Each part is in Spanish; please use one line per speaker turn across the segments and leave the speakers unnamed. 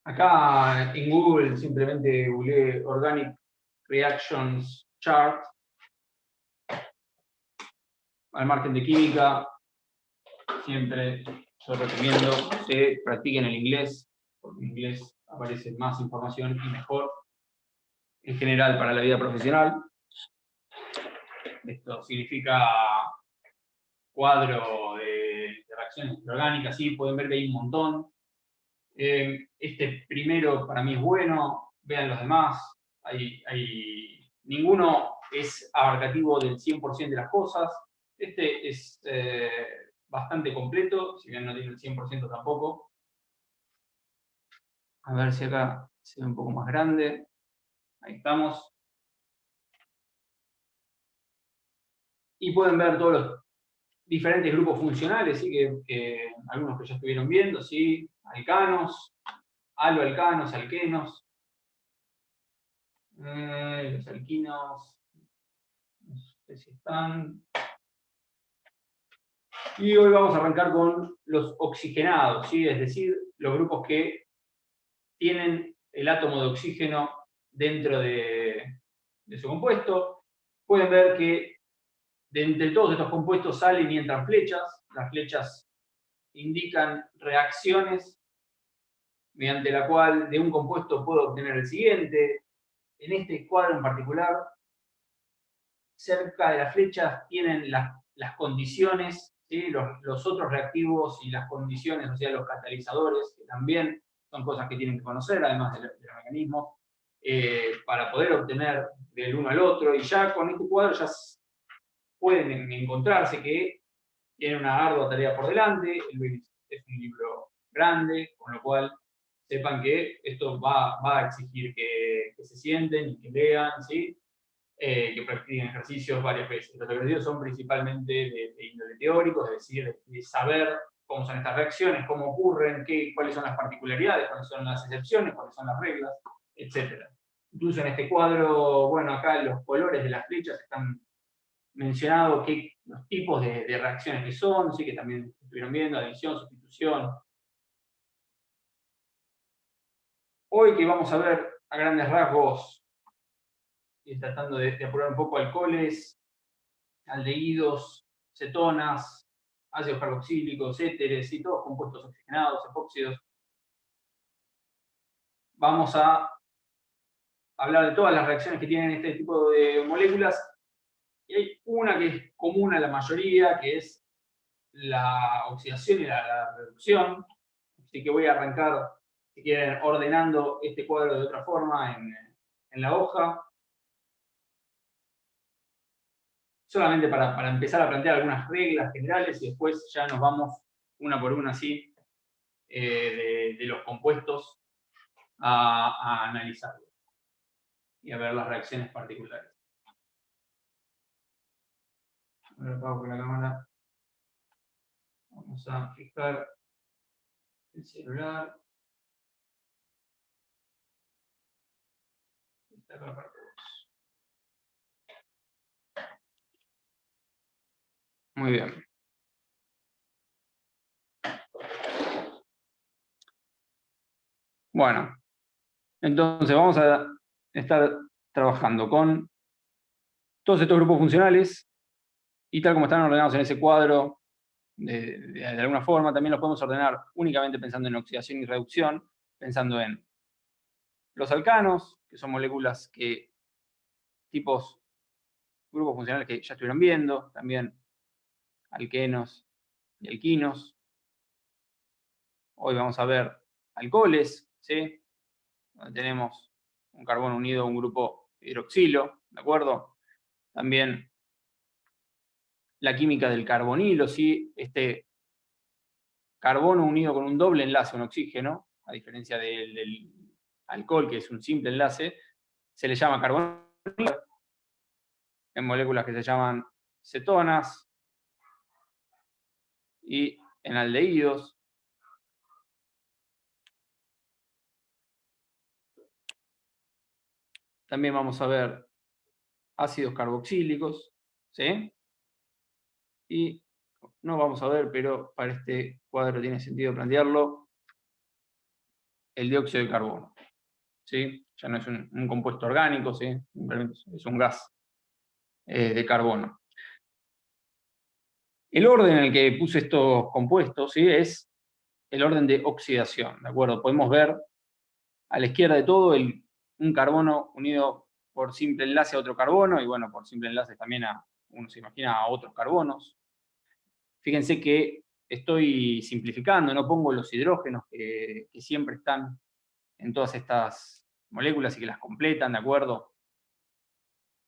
Acá en Google simplemente googleé Organic Reactions Chart. Al margen de química, siempre yo recomiendo que practiquen el inglés, porque en inglés aparece más información y mejor en general para la vida profesional. Esto significa cuadro de reacciones orgánicas, sí, pueden ver que hay un montón. Este primero para mí es bueno, vean los demás. Ninguno es abarcativo del 100% de las cosas. Este es bastante completo, si bien no tiene el 100% tampoco. A ver si acá se ve un poco más grande. Ahí estamos. Y pueden ver todos los diferentes grupos funcionales, ¿sí? que algunos que ya estuvieron viendo, ¿sí? Alcanos, aloalcanos, alquenos, los alquinos, no sé si están. Y hoy vamos a arrancar con los oxigenados, ¿sí? Es decir, los grupos que tienen el átomo de oxígeno dentro de su compuesto. Pueden ver que de entre todos estos compuestos salen y entran flechas. Las flechas indican reacciones mediante la cual de un compuesto puedo obtener el siguiente. En este cuadro en particular, cerca de las flechas tienen las condiciones, ¿sí? Los otros reactivos y las condiciones, o sea, los catalizadores, que también son cosas que tienen que conocer, además de los mecanismos, para poder obtener del uno al otro. Y ya con este cuadro ya pueden encontrarse que tienen una ardua tarea por delante. Es un libro grande, con lo cual sepan que esto va a exigir que se sienten y que lean, ¿sí? Que practiquen ejercicios varias veces. Los ejercicios son principalmente de índole teórico, es decir, de saber cómo son estas reacciones, cómo ocurren, cuáles son las particularidades, cuáles son las excepciones, cuáles son las reglas, etc. Incluso en este cuadro, bueno, acá los colores de las flechas están mencionados, los tipos de reacciones que son, ¿sí? Que también estuvieron viendo, adición, sustitución. Hoy que vamos a ver a grandes rasgos, y tratando de apurar un poco alcoholes, aldehídos, cetonas, ácidos carboxílicos, éteres y todos compuestos oxigenados, epóxidos. Vamos a hablar de todas las reacciones que tienen este tipo de moléculas. Y hay una que es común a la mayoría, que es la oxidación y la reducción. Así que voy a arrancar, si quieren, ordenando este cuadro de otra forma en la hoja. Solamente para empezar a plantear algunas reglas generales y después ya nos vamos una por una así de los compuestos a analizarlo y a ver las reacciones particulares. Ahora apago con la cámara. Vamos a fijar el celular. Esta es la parte 2. Muy bien. Bueno, entonces vamos a estar trabajando con todos estos grupos funcionales y tal como están ordenados en ese cuadro, de alguna forma también los podemos ordenar únicamente pensando en oxidación y reducción, pensando en los alcanos, que son moléculas grupos funcionales que ya estuvieron viendo, también alquenos y alquinos. Hoy vamos a ver alcoholes, ¿sí? Donde tenemos un carbono unido a un grupo hidroxilo, ¿de acuerdo? También la química del carbonilo, ¿sí? Este carbono unido con un doble enlace, un oxígeno, a diferencia del alcohol, que es un simple enlace, se le llama carbonilo, en moléculas que se llaman cetonas y en aldehídos. También vamos a ver ácidos carboxílicos, ¿sí? Y no vamos a ver, pero para este cuadro tiene sentido plantearlo, el dióxido de carbono. ¿Sí? Ya no es un compuesto orgánico, ¿sí? Simplemente es un gas de carbono. El orden en el que puse estos compuestos, ¿sí? Es el orden de oxidación, ¿de acuerdo? Podemos ver a la izquierda de todo un carbono unido por simple enlace a otro carbono, y bueno, por simple enlace también uno se imagina a otros carbonos. Fíjense que estoy simplificando, no pongo los hidrógenos que siempre están en todas estas moléculas y que las completan, ¿de acuerdo?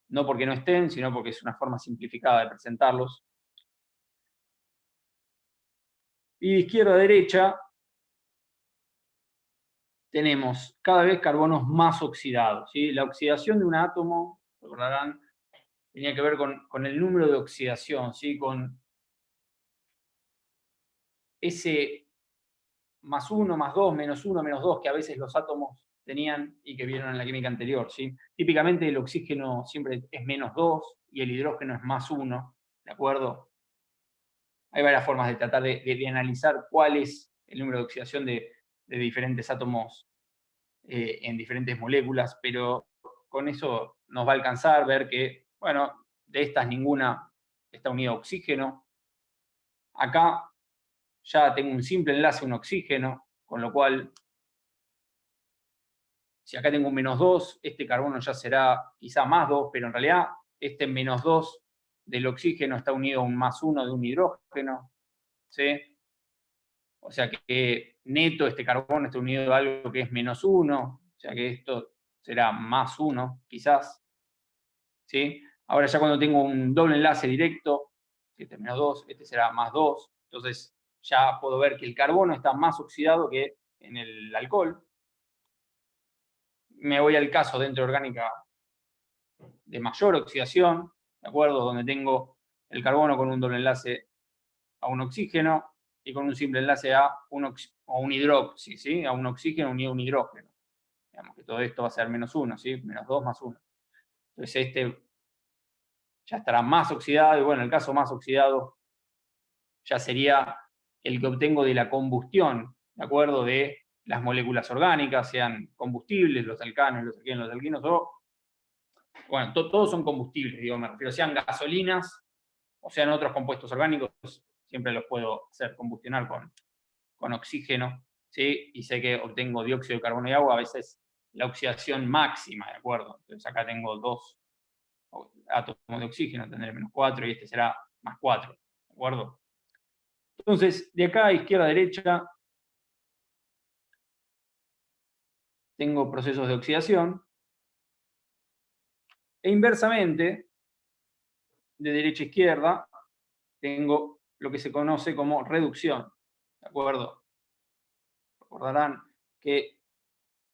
No porque no estén, sino porque es una forma simplificada de presentarlos. Y de izquierda a derecha tenemos cada vez carbonos más oxidados, ¿sí? La oxidación de un átomo, recordarán, tenía que ver con el número de oxidación, ¿sí? Con ese más uno, más dos, menos uno, menos dos que a veces los átomos tenían y que vieron en la química anterior, ¿sí? Típicamente el oxígeno siempre es menos 2 y el hidrógeno es más 1, ¿de acuerdo? Hay varias formas de tratar de analizar cuál es el número de oxidación de diferentes átomos en diferentes moléculas, pero con eso nos va a alcanzar ver que, bueno, de estas ninguna está unida a oxígeno. Acá ya tengo un simple enlace a un oxígeno, con lo cual, si acá tengo un menos 2, este carbono ya será quizá más 2, pero en realidad este menos 2 del oxígeno está unido a un más 1 de un hidrógeno, ¿sí? O sea que neto este carbono está unido a algo que es menos 1, o sea que esto será más 1, quizás, ¿sí? Ahora ya cuando tengo un doble enlace directo, este menos 2, este será más 2, entonces ya puedo ver que el carbono está más oxidado que en el alcohol. Me voy al caso dentro de orgánica de mayor oxidación, ¿de acuerdo? Donde tengo el carbono con un doble enlace a un oxígeno y con un simple enlace a un hidróxido, ¿sí? A un oxígeno unido a un hidrógeno. Digamos que todo esto va a ser menos 1, ¿sí? Menos 2 más 1. Entonces este ya estará más oxidado, y bueno, el caso más oxidado ya sería el que obtengo de la combustión, ¿de acuerdo? De las moléculas orgánicas, sean combustibles, los alcanos, los alquinos, o, bueno, todos son combustibles, digo, me refiero, sean gasolinas o sean otros compuestos orgánicos, siempre los puedo hacer combustionar con oxígeno, ¿sí? Y sé que obtengo dióxido de carbono y agua, a veces la oxidación máxima, ¿de acuerdo? Entonces acá tengo 2 átomos de oxígeno, tendré menos 4 y este será más 4, ¿de acuerdo? Entonces, de acá a izquierda a derecha, tengo procesos de oxidación, e inversamente, de derecha a izquierda, tengo lo que se conoce como reducción, ¿de acuerdo? Recordarán que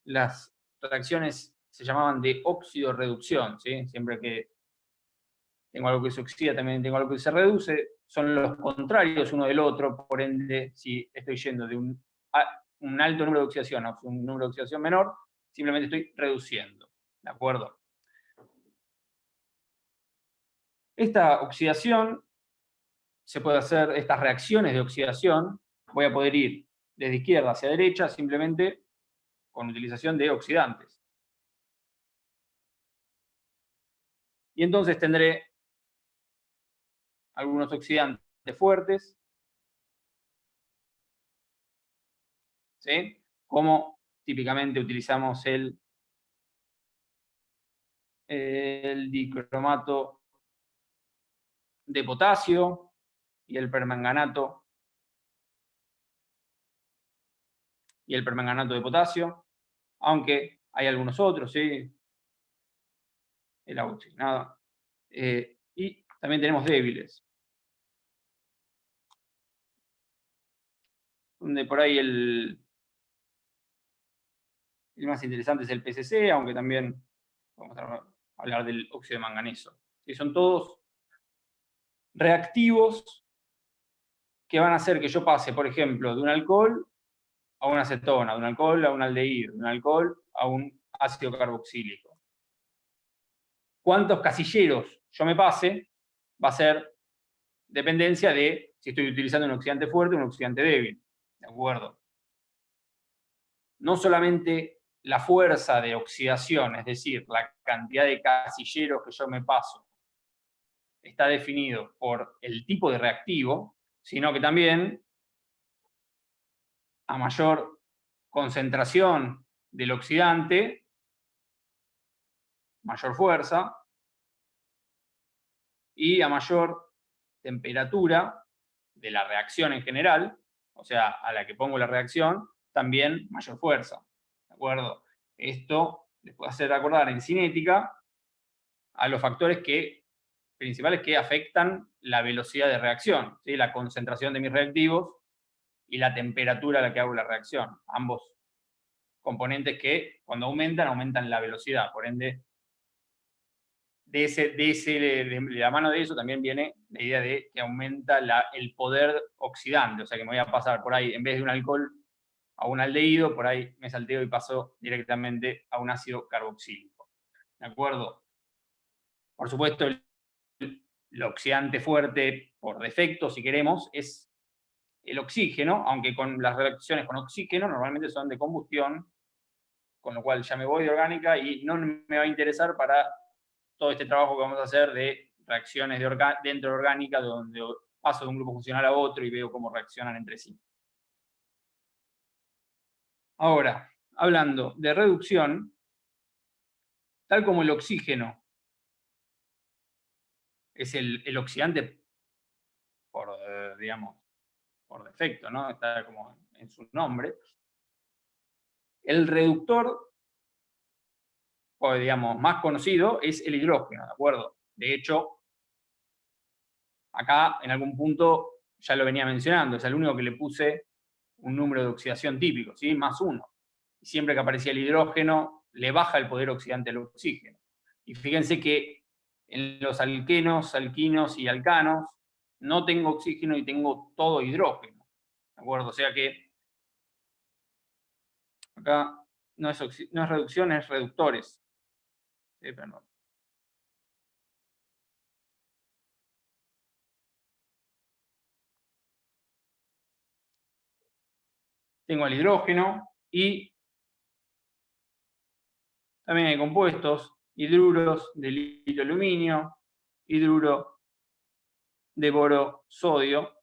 las reacciones se llamaban de óxido-reducción, ¿sí? Siempre que tengo algo que se oxida, también tengo algo que se reduce, son los contrarios uno del otro, por ende, si estoy yendo de un alto número de oxidación a un número de oxidación menor, simplemente estoy reduciendo, ¿de acuerdo? Esta oxidación se puede hacer, estas reacciones de oxidación, voy a poder ir desde izquierda hacia derecha simplemente con utilización de oxidantes. Y entonces tendré algunos oxidantes fuertes, ¿sí? Como típicamente utilizamos el dicromato de potasio y el permanganato de potasio, aunque hay algunos otros, ¿sí? El agua oxigenada. Y también tenemos débiles, donde por ahí el más interesante es el PCC, aunque también vamos a hablar del óxido de manganeso. ¿Sí? Son todos reactivos que van a hacer que yo pase, por ejemplo, de un alcohol a una acetona, de un alcohol a un aldehído, de un alcohol a un ácido carboxílico. Cuántos casilleros yo me pase va a ser dependencia de si estoy utilizando un oxidante fuerte o un oxidante débil. ¿De acuerdo? no solamente la fuerza de oxidación, es decir, la cantidad de casilleros que yo me paso, está definido por el tipo de reactivo, sino que también a mayor concentración del oxidante, mayor fuerza, y a mayor temperatura de la reacción en general, o sea, a la que pongo la reacción, también mayor fuerza. ¿De acuerdo? Esto les puede hacer acordar en cinética a los factores principales que afectan la velocidad de reacción, ¿sí? La concentración de mis reactivos y la temperatura a la que hago la reacción. Ambos componentes que cuando aumentan la velocidad. Por ende, de la mano de eso también viene la idea de que aumenta el poder oxidante, o sea que me voy a pasar por ahí, en vez de un alcohol a un aldehído, por ahí me salteo y paso directamente a un ácido carboxílico. ¿De acuerdo? Por supuesto, el oxidante fuerte por defecto, si queremos, es el oxígeno, aunque con las reacciones con oxígeno normalmente son de combustión, con lo cual ya me voy de orgánica y no me va a interesar para todo este trabajo que vamos a hacer de reacciones dentro de orgánica, donde paso de un grupo funcional a otro y veo cómo reaccionan entre sí. Ahora, hablando de reducción, tal como el oxígeno es el oxidante digamos, por defecto, ¿no? Está como en su nombre. El reductor, o digamos, más conocido es el hidrógeno, ¿de acuerdo? De hecho, acá en algún punto ya lo venía mencionando, es el único que le puse un número de oxidación típico, ¿sí? +1. Y siempre que aparecía el hidrógeno, le baja el poder oxidante al oxígeno. Y fíjense que en los alquenos, alquinos y alcanos no tengo oxígeno y tengo todo hidrógeno. ¿De acuerdo? O sea que acá no es reducción, es reductores. Sí, pero no. Tengo el hidrógeno y también hay compuestos, hidruros de litio aluminio, hidruro de boro sodio.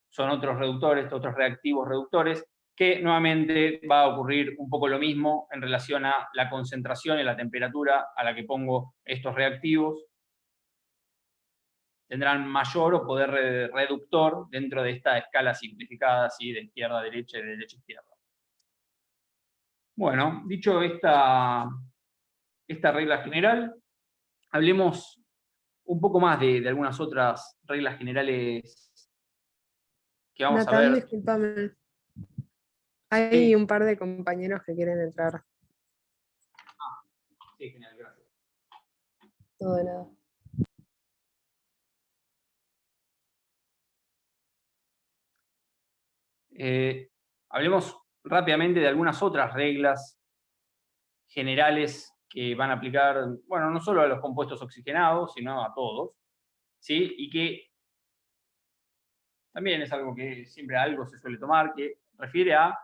Son otros reductores, otros reactivos reductores, que nuevamente va a ocurrir un poco lo mismo en relación a la concentración y la temperatura a la que pongo estos reactivos. Tendrán mayor o poder reductor dentro de esta escala simplificada, así de izquierda a derecha y de derecha a izquierda. Bueno, dicho esta regla general, hablemos un poco más de algunas otras reglas generales que vamos a
Natán,
ver.
discúlpame. Hay
Sí.
un par de compañeros que quieren entrar.
Sí, genial, gracias.
No, de nada.
Hablemos rápidamente de algunas otras reglas generales que van a aplicar, bueno, no solo a los compuestos oxigenados, sino a todos, ¿sí? Y que también es algo que siempre algo se suele tomar, que refiere a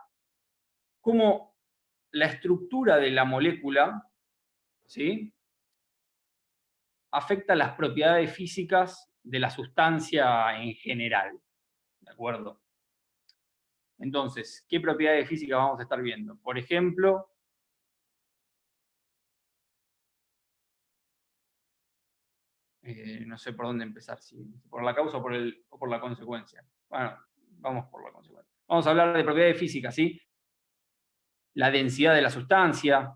cómo la estructura de la molécula, ¿sí? Afecta las propiedades físicas de la sustancia en general, ¿de acuerdo? Entonces, ¿qué propiedades físicas vamos a estar viendo? Por ejemplo, no sé por dónde empezar, si por la causa o por la consecuencia. Bueno, vamos por la consecuencia. Vamos a hablar de propiedades físicas, ¿sí? La densidad de la sustancia,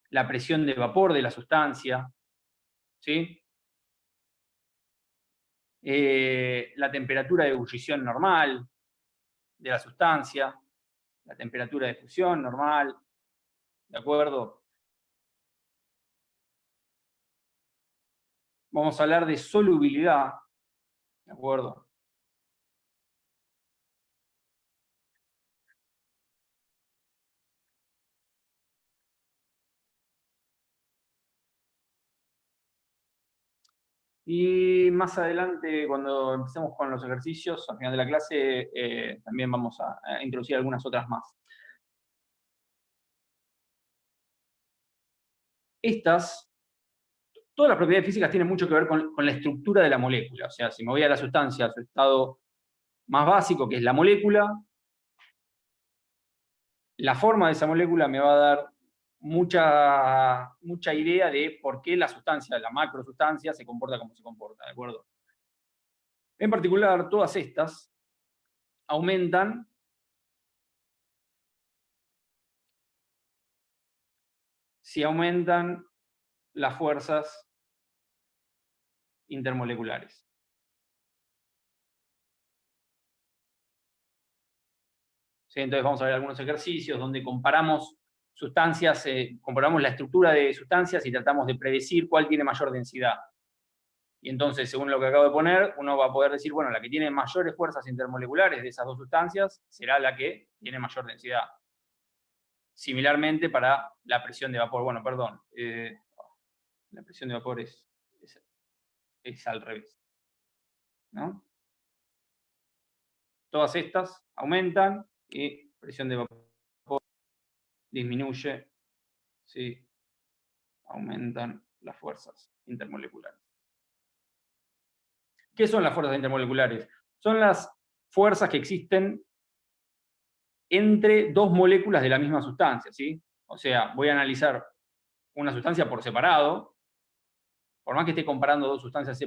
la presión de vapor de la sustancia, ¿sí? La temperatura de ebullición normal de la sustancia, la temperatura de fusión normal, ¿de acuerdo? Vamos a hablar de solubilidad, ¿de acuerdo? Y más adelante, cuando empecemos con los ejercicios, al final de la clase, también vamos a introducir algunas otras más. Todas las propiedades físicas tienen mucho que ver con la estructura de la molécula. O sea, si me voy a la sustancia, a su estado más básico, que es la molécula, la forma de esa molécula me va a dar mucha idea de por qué la sustancia, la macrosustancia, se comporta como se comporta, ¿de acuerdo? En particular, todas estas aumentan si aumentan las fuerzas intermoleculares. ¿Sí? Entonces vamos a ver algunos ejercicios donde comparamos sustancias, comparamos la estructura de sustancias y tratamos de predecir cuál tiene mayor densidad. Y entonces, según lo que acabo de poner, uno va a poder decir, bueno, la que tiene mayores fuerzas intermoleculares de esas dos sustancias será la que tiene mayor densidad. Similarmente para la presión de vapor. Bueno, perdón. La presión de vapor es al revés, ¿no? Todas estas aumentan y presión de vapor disminuye si aumentan las fuerzas intermoleculares. ¿Qué son las fuerzas intermoleculares? Son las fuerzas que existen entre dos moléculas de la misma sustancia, ¿sí? O sea, voy a analizar una sustancia por separado, por más que esté comparando dos sustancias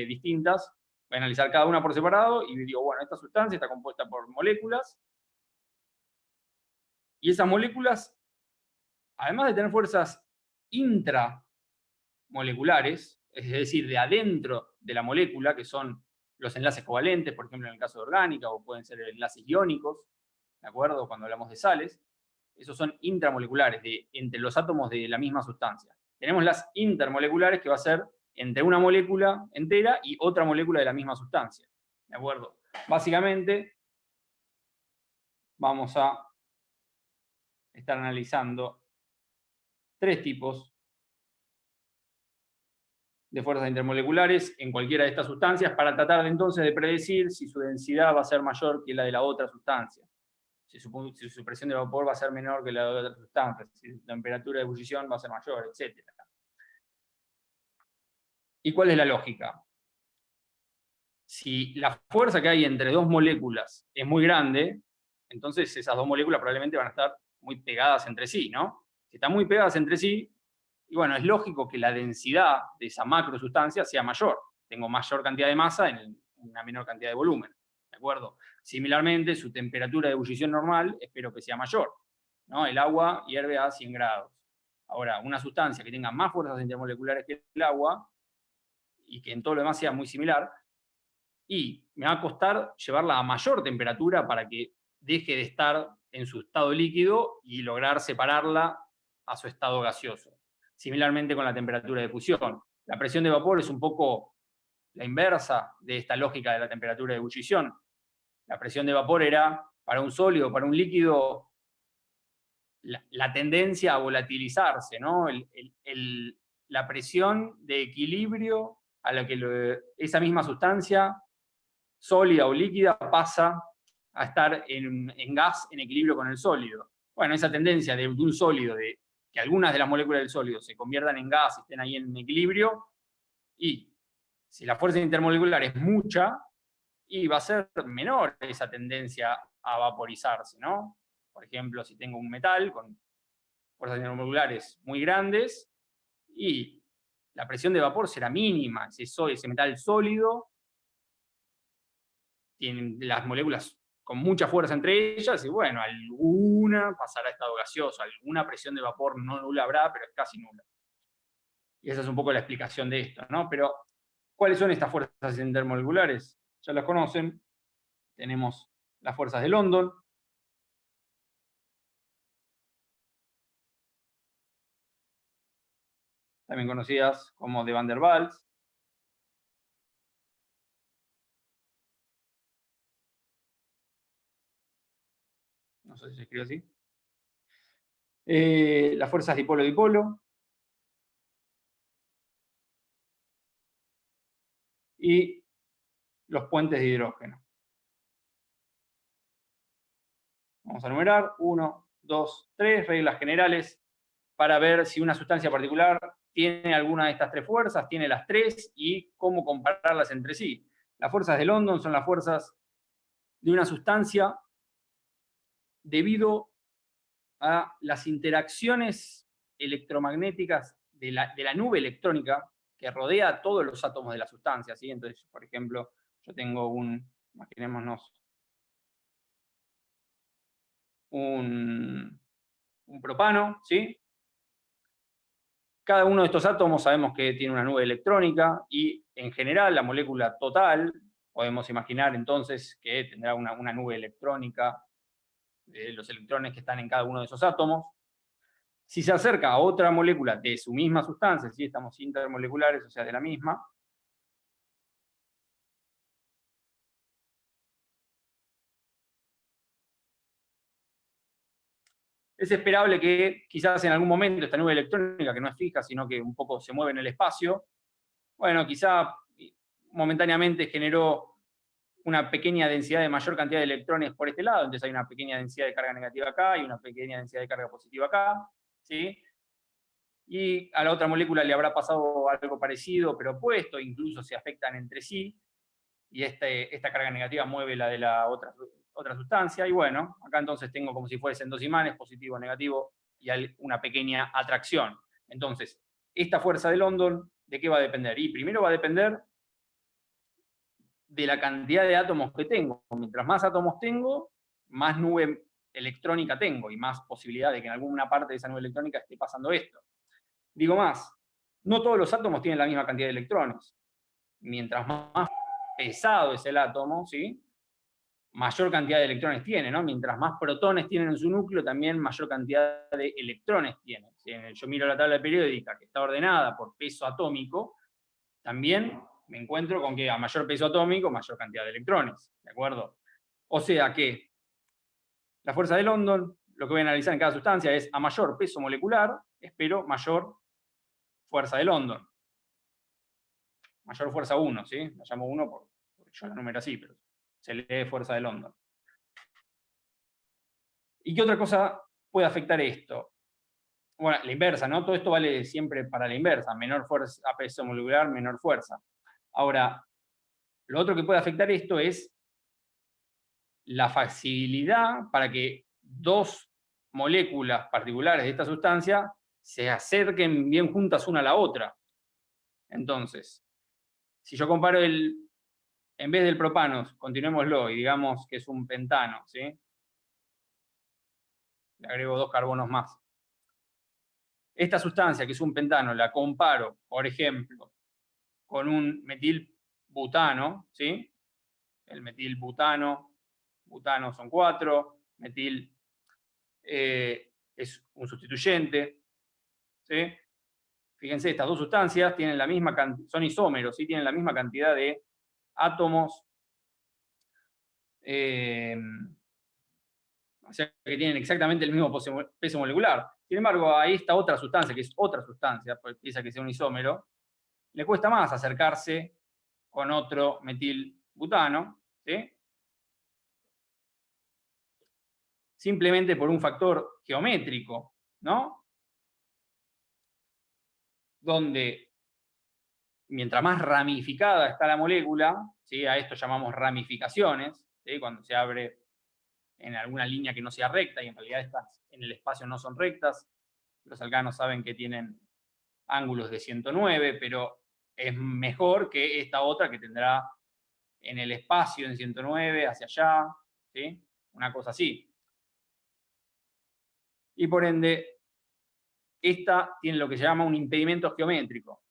distintas, voy a analizar cada una por separado y digo, bueno, esta sustancia está compuesta por moléculas, y esas moléculas, además de tener fuerzas intramoleculares, es decir, de adentro de la molécula, que son los enlaces covalentes, por ejemplo, en el caso de orgánica, o pueden ser enlaces iónicos, ¿de acuerdo? Cuando hablamos de sales, esos son intramoleculares, entre los átomos de la misma sustancia. Tenemos las intermoleculares, que va a ser entre una molécula entera y otra molécula de la misma sustancia, ¿de acuerdo? Básicamente, vamos a estar analizando tres tipos de fuerzas intermoleculares en cualquiera de estas sustancias para tratar de entonces de predecir si su densidad va a ser mayor que la de la otra sustancia, si su presión de vapor va a ser menor que la de otra sustancia, si su temperatura de ebullición va a ser mayor, etc. ¿Y cuál es la lógica? Si la fuerza que hay entre dos moléculas es muy grande, entonces esas dos moléculas probablemente van a estar muy pegadas entre sí, ¿no? Si están muy pegadas entre sí, y bueno, es lógico que la densidad de esa macrosustancia sea mayor. Tengo mayor cantidad de masa en una menor cantidad de volumen, ¿de acuerdo? Similarmente, su temperatura de ebullición normal espero que sea mayor, ¿no? El agua hierve a 100 grados. Ahora, una sustancia que tenga más fuerzas intermoleculares que el agua, y que en todo lo demás sea muy similar, y me va a costar llevarla a mayor temperatura para que deje de estar en su estado líquido y lograr separarla a su estado gaseoso. Similarmente con la temperatura de fusión. La presión de vapor es un poco la inversa de esta lógica de la temperatura de ebullición. La presión de vapor era, para un sólido, para un líquido, la tendencia a volatilizarse, ¿no? La presión de equilibrio a la que esa misma sustancia sólida o líquida pasa a estar en gas en equilibrio con el sólido. Bueno, esa tendencia de un sólido, de que algunas de las moléculas del sólido se conviertan en gas y estén ahí en equilibrio, y si la fuerza intermolecular es mucha, y va a ser menor esa tendencia a vaporizarse, ¿no? Por ejemplo, si tengo un metal con fuerzas intermoleculares muy grandes, y la presión de vapor será mínima, ese metal sólido tienen las moléculas con mucha fuerza entre ellas, y bueno, alguna pasará a estado gaseoso, alguna presión de vapor no nula habrá, pero es casi nula. Y esa es un poco la explicación de esto, ¿no? Pero, ¿cuáles son estas fuerzas intermoleculares? Ya las conocen. Tenemos las fuerzas de London, también conocidas como de Van der Waals. No sé si se escribe así. Las fuerzas dipolo-dipolo. y los puentes de hidrógeno. Vamos a numerar 1, 2, 3 reglas generales para ver si una sustancia particular tiene alguna de estas tres fuerzas, tiene las tres y cómo compararlas entre sí. Las fuerzas de London son las fuerzas de una sustancia debido a las interacciones electromagnéticas de la nube electrónica que rodea a todos los átomos de la sustancia, ¿sí? Entonces, por ejemplo, yo tengo imaginémonos, un propano, ¿sí? Cada uno de estos átomos sabemos que tiene una nube electrónica y, en general, la molécula total, podemos imaginar entonces que tendrá una nube electrónica de los electrones que están en cada uno de esos átomos. Si se acerca a otra molécula de su misma sustancia, si estamos intermoleculares, o sea, de la misma, es esperable que quizás en algún momento esta nube electrónica, que no es fija, sino que un poco se mueve en el espacio, bueno, quizá momentáneamente generó una pequeña densidad de mayor cantidad de electrones por este lado, entonces hay una pequeña densidad de carga negativa acá y una pequeña densidad de carga positiva acá, ¿sí? Y a la otra molécula le habrá pasado algo parecido, pero opuesto, incluso se afectan entre sí, y esta carga negativa mueve la de la otra sustancia, y bueno, acá entonces tengo como si fuesen dos imanes, positivo, negativo, y hay una pequeña atracción. Entonces, esta fuerza de London, ¿de qué va a depender? Y primero va a depender de la cantidad de átomos que tengo. Mientras más átomos tengo, más nube electrónica tengo, y más posibilidad de que en alguna parte de esa nube electrónica esté pasando esto. Digo más, no todos los átomos tienen la misma cantidad de electrones. Mientras más pesado es el átomo, ¿sí?, mayor cantidad de electrones tiene, ¿no? Mientras más protones tienen en su núcleo, también mayor cantidad de electrones tiene. Si yo miro la tabla periódica, que está ordenada por peso atómico, también me encuentro con que a mayor peso atómico, mayor cantidad de electrones, ¿de acuerdo? O sea que la fuerza de London, lo que voy a analizar en cada sustancia es a mayor peso molecular, espero mayor fuerza de London. Mayor fuerza 1, ¿sí? La llamo 1 porque yo la numero así, pero se lee fuerza de London. ¿Y qué otra cosa puede afectar esto? Bueno, la inversa, ¿no? Todo esto vale siempre para la inversa. Menor fuerza a peso molecular, menor fuerza. Ahora, lo otro que puede afectar esto es la facilidad para que dos moléculas particulares de esta sustancia se acerquen bien juntas una a la otra. Entonces, si yo comparo en vez del propano, continuémoslo, y digamos que es un pentano, ¿sí? Le agrego dos carbonos más. Esta sustancia, que es un pentano, la comparo, por ejemplo, con un metilbutano, ¿sí? El metilbutano, butano son 4, metil es un sustituyente, ¿sí? Fíjense, estas dos sustancias tienen la misma son isómeros, ¿sí? Tienen la misma cantidad de átomos, o sea que tienen exactamente el mismo peso molecular. Sin embargo, a esta otra sustancia, que es otra sustancia, pues piensa que sea un isómero, le cuesta más acercarse con otro metilbutano, ¿sí? Simplemente por un factor geométrico, ¿no? Donde mientras más ramificada está la molécula, ¿sí? A esto llamamos ramificaciones, ¿sí? Cuando se abre en alguna línea que no sea recta, y en realidad estas en el espacio no son rectas. Los alcanos saben que tienen ángulos de 109, pero es mejor que esta otra que tendrá en el espacio en 109 hacia allá, ¿sí? Una cosa así. Y por ende, esta tiene lo que se llama un impedimento geométrico.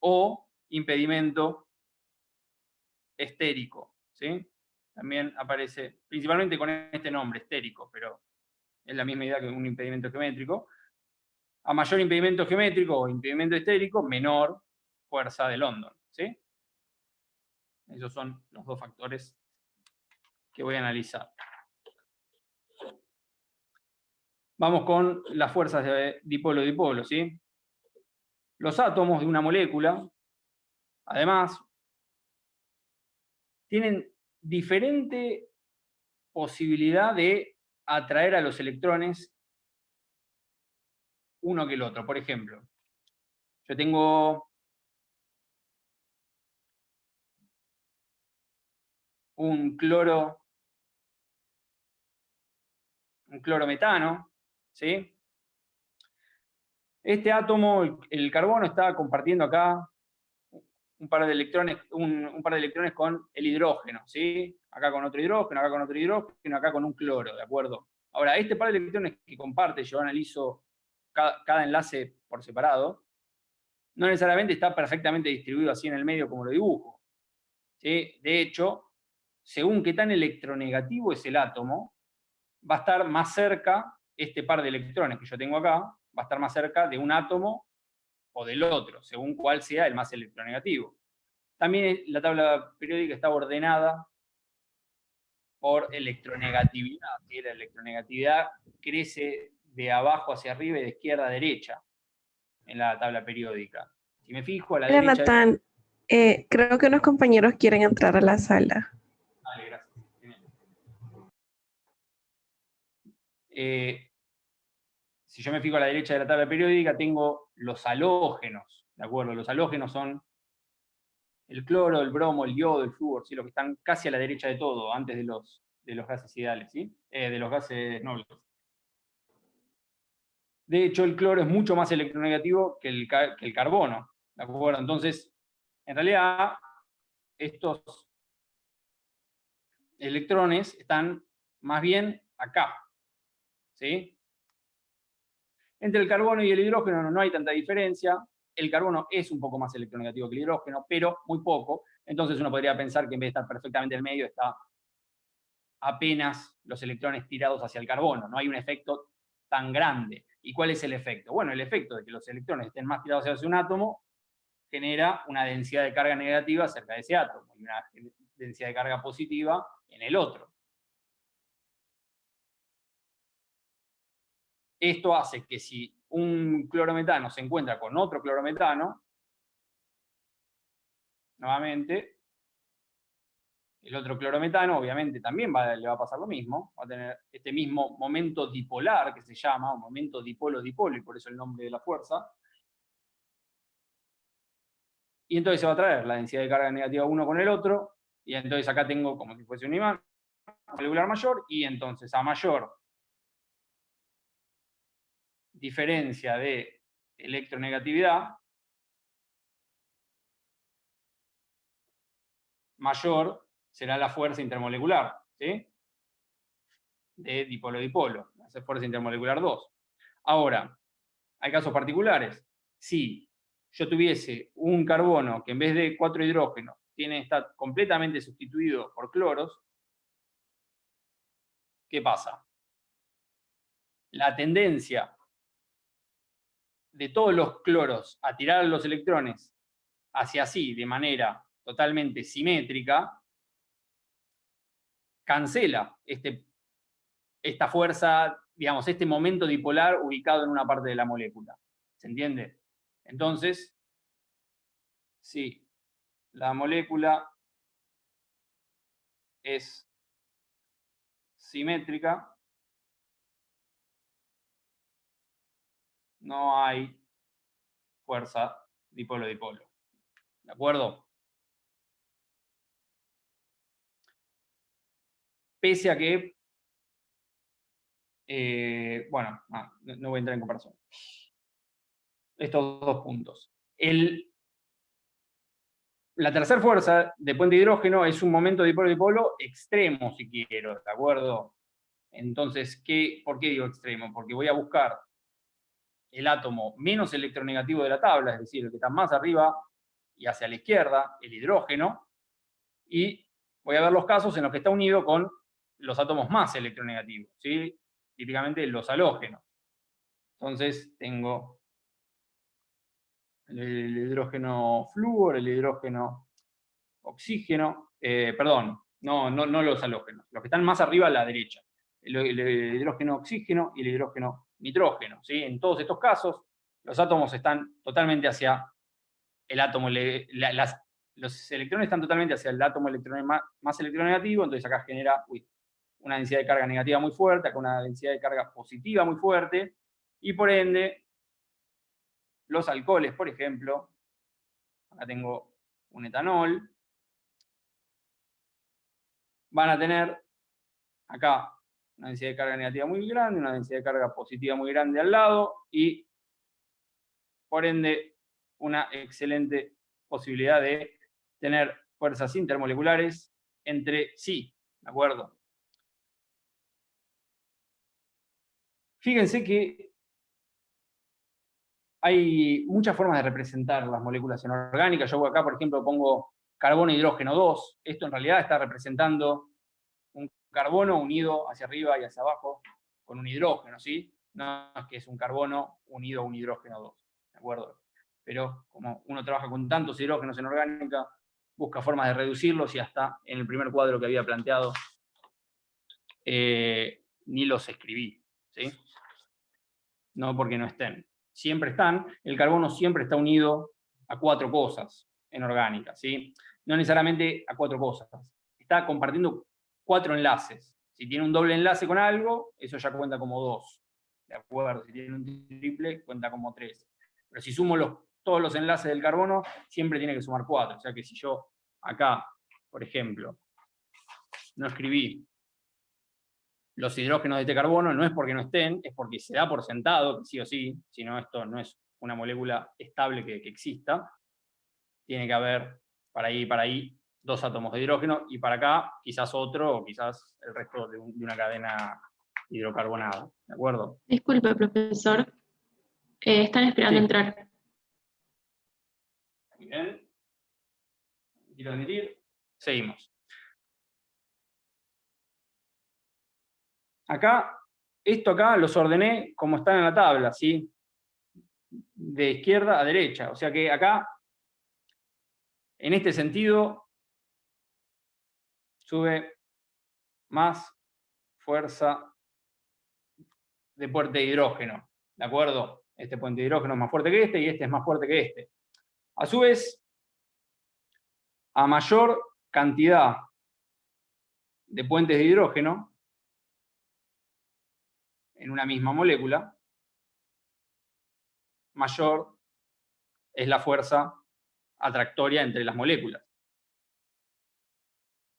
O impedimento estérico, ¿sí? También aparece principalmente con este nombre, estérico, pero es la misma idea que un impedimento geométrico. A mayor impedimento geométrico o impedimento estérico, menor fuerza de London, ¿sí? Esos son los dos factores que voy a analizar. Vamos con las fuerzas de dipolo-dipolo, ¿sí? Los átomos de una molécula, además, tienen diferente posibilidad de atraer a los electrones uno que el otro. Por ejemplo, yo tengo un clorometano, ¿sí? Este átomo, el carbono, está compartiendo acá un par de electrones, un par de electrones con el hidrógeno, ¿sí? Acá con otro hidrógeno, acá con otro hidrógeno, acá con un cloro, ¿de acuerdo? Ahora, este par de electrones que comparte, yo analizo cada enlace por separado, no necesariamente está perfectamente distribuido así en el medio como lo dibujo, ¿sí? De hecho, según qué tan electronegativo es el átomo, va a estar más cerca, este par de electrones que yo tengo acá, va a estar más cerca de un átomo o del otro, según cuál sea el más electronegativo. También la tabla periódica está ordenada por electronegatividad, ¿sí? La electronegatividad crece de abajo hacia arriba y de izquierda a derecha en la tabla periódica. Si me fijo a la
Hola,
derecha...
Natán. Creo que unos compañeros quieren entrar a la sala.
Vale, gracias. Eh, si yo me fijo a la derecha de la tabla periódica, tengo los halógenos, ¿de acuerdo? Los halógenos son el cloro, el bromo, el yodo, el flúor, ¿sí? Los que están casi a la derecha de todo, antes de los gases ideales, ¿sí? De los gases nobles. De hecho, el cloro es mucho más electronegativo que el carbono, ¿de acuerdo? Entonces, en realidad, estos electrones están más bien acá, ¿sí? Entre el carbono y el hidrógeno no hay tanta diferencia. El carbono es un poco más electronegativo que el hidrógeno, pero muy poco. Entonces uno podría pensar que en vez de estar perfectamente en el medio, está apenas los electrones tirados hacia el carbono. No hay un efecto tan grande. ¿Y cuál es el efecto? Bueno, el efecto de que los electrones estén más tirados hacia un átomo genera una densidad de carga negativa cerca de ese átomo y una densidad de carga positiva en el otro. Esto hace que si un clorometano se encuentra con otro clorometano, nuevamente, el otro clorometano obviamente también le va a pasar lo mismo, va a tener este mismo momento dipolar que se llama, o momento dipolo-dipolo, y por eso el nombre de la fuerza. Y entonces se va a traer la densidad de carga negativa uno con el otro, y entonces acá tengo como si fuese un imán molecular mayor, y entonces a mayor diferencia de electronegatividad, mayor será la fuerza intermolecular, ¿sí? De dipolo-dipolo, esa es fuerza intermolecular 2. Ahora, hay casos particulares. Si yo tuviese un carbono que en vez de 4 hidrógenos está completamente sustituido por cloros, ¿qué pasa? La tendencia de todos los cloros a tirar los electrones hacia así, de manera totalmente simétrica, cancela esta fuerza, digamos, este momento dipolar ubicado en una parte de la molécula. ¿Se entiende? Entonces, si la molécula es simétrica, no hay fuerza dipolo-dipolo. ¿De acuerdo? Pese a que, bueno, no voy a entrar en comparación. Estos dos puntos. La tercera fuerza de puente de hidrógeno es un momento dipolo-dipolo extremo, si quiero, ¿de acuerdo? Entonces, ¿por qué digo extremo? Porque voy a buscar el átomo menos electronegativo de la tabla, es decir, el que está más arriba y hacia la izquierda, el hidrógeno, y voy a ver los casos en los que está unido con los átomos más electronegativos, ¿sí? Típicamente los halógenos. Entonces tengo el hidrógeno flúor, el hidrógeno oxígeno, perdón, no los halógenos, los que están más arriba a la derecha, el hidrógeno oxígeno y el hidrógeno nitrógeno, ¿sí? En todos estos casos, los átomos están totalmente hacia el átomo, los electrones están totalmente hacia el átomo más electronegativo, entonces acá genera una densidad de carga negativa muy fuerte, acá una densidad de carga positiva muy fuerte, y por ende, los alcoholes, por ejemplo, acá tengo un etanol, van a tener acá una densidad de carga negativa muy grande, una densidad de carga positiva muy grande al lado, y por ende, una excelente posibilidad de tener fuerzas intermoleculares entre sí, ¿de acuerdo? Fíjense que hay muchas formas de representar las moléculas inorgánicas. Yo acá, por ejemplo, pongo carbono e hidrógeno 2. Esto en realidad está representando un carbono unido hacia arriba y hacia abajo con un hidrógeno, ¿sí? No es que es un carbono unido a un hidrógeno 2, ¿de acuerdo? Pero como uno trabaja con tantos hidrógenos en orgánica, busca formas de reducirlos y hasta en el primer cuadro que había planteado ni los escribí, ¿sí? No porque no estén. Siempre están, el carbono siempre está unido a 4 cosas en orgánica, ¿sí? No necesariamente a 4 cosas. Está compartiendo 4 enlaces. Si tiene un doble enlace con algo, eso ya cuenta como 2. ¿De acuerdo? Si tiene un triple, cuenta como 3. Pero si sumo todos los enlaces del carbono, siempre tiene que sumar 4. O sea que si yo acá, por ejemplo, no escribí los hidrógenos de este carbono, no es porque no estén, es porque se da por sentado, que sí o sí, si no, esto no es una molécula estable que exista. Tiene que haber para ahí 2 átomos de hidrógeno, y para acá quizás otro, o quizás el resto de una cadena hidrocarbonada. ¿De acuerdo?
Disculpe, profesor. Están esperando
Sí.
entrar.
Bien. Quiero admitir. Seguimos. Acá, esto acá los ordené como están en la tabla, ¿sí? De izquierda a derecha. O sea que acá, en este sentido, sube más fuerza de puente de hidrógeno. ¿De acuerdo? Este puente de hidrógeno es más fuerte que este y este es más fuerte que este. A su vez, a mayor cantidad de puentes de hidrógeno en una misma molécula, mayor es la fuerza atractoria entre las moléculas.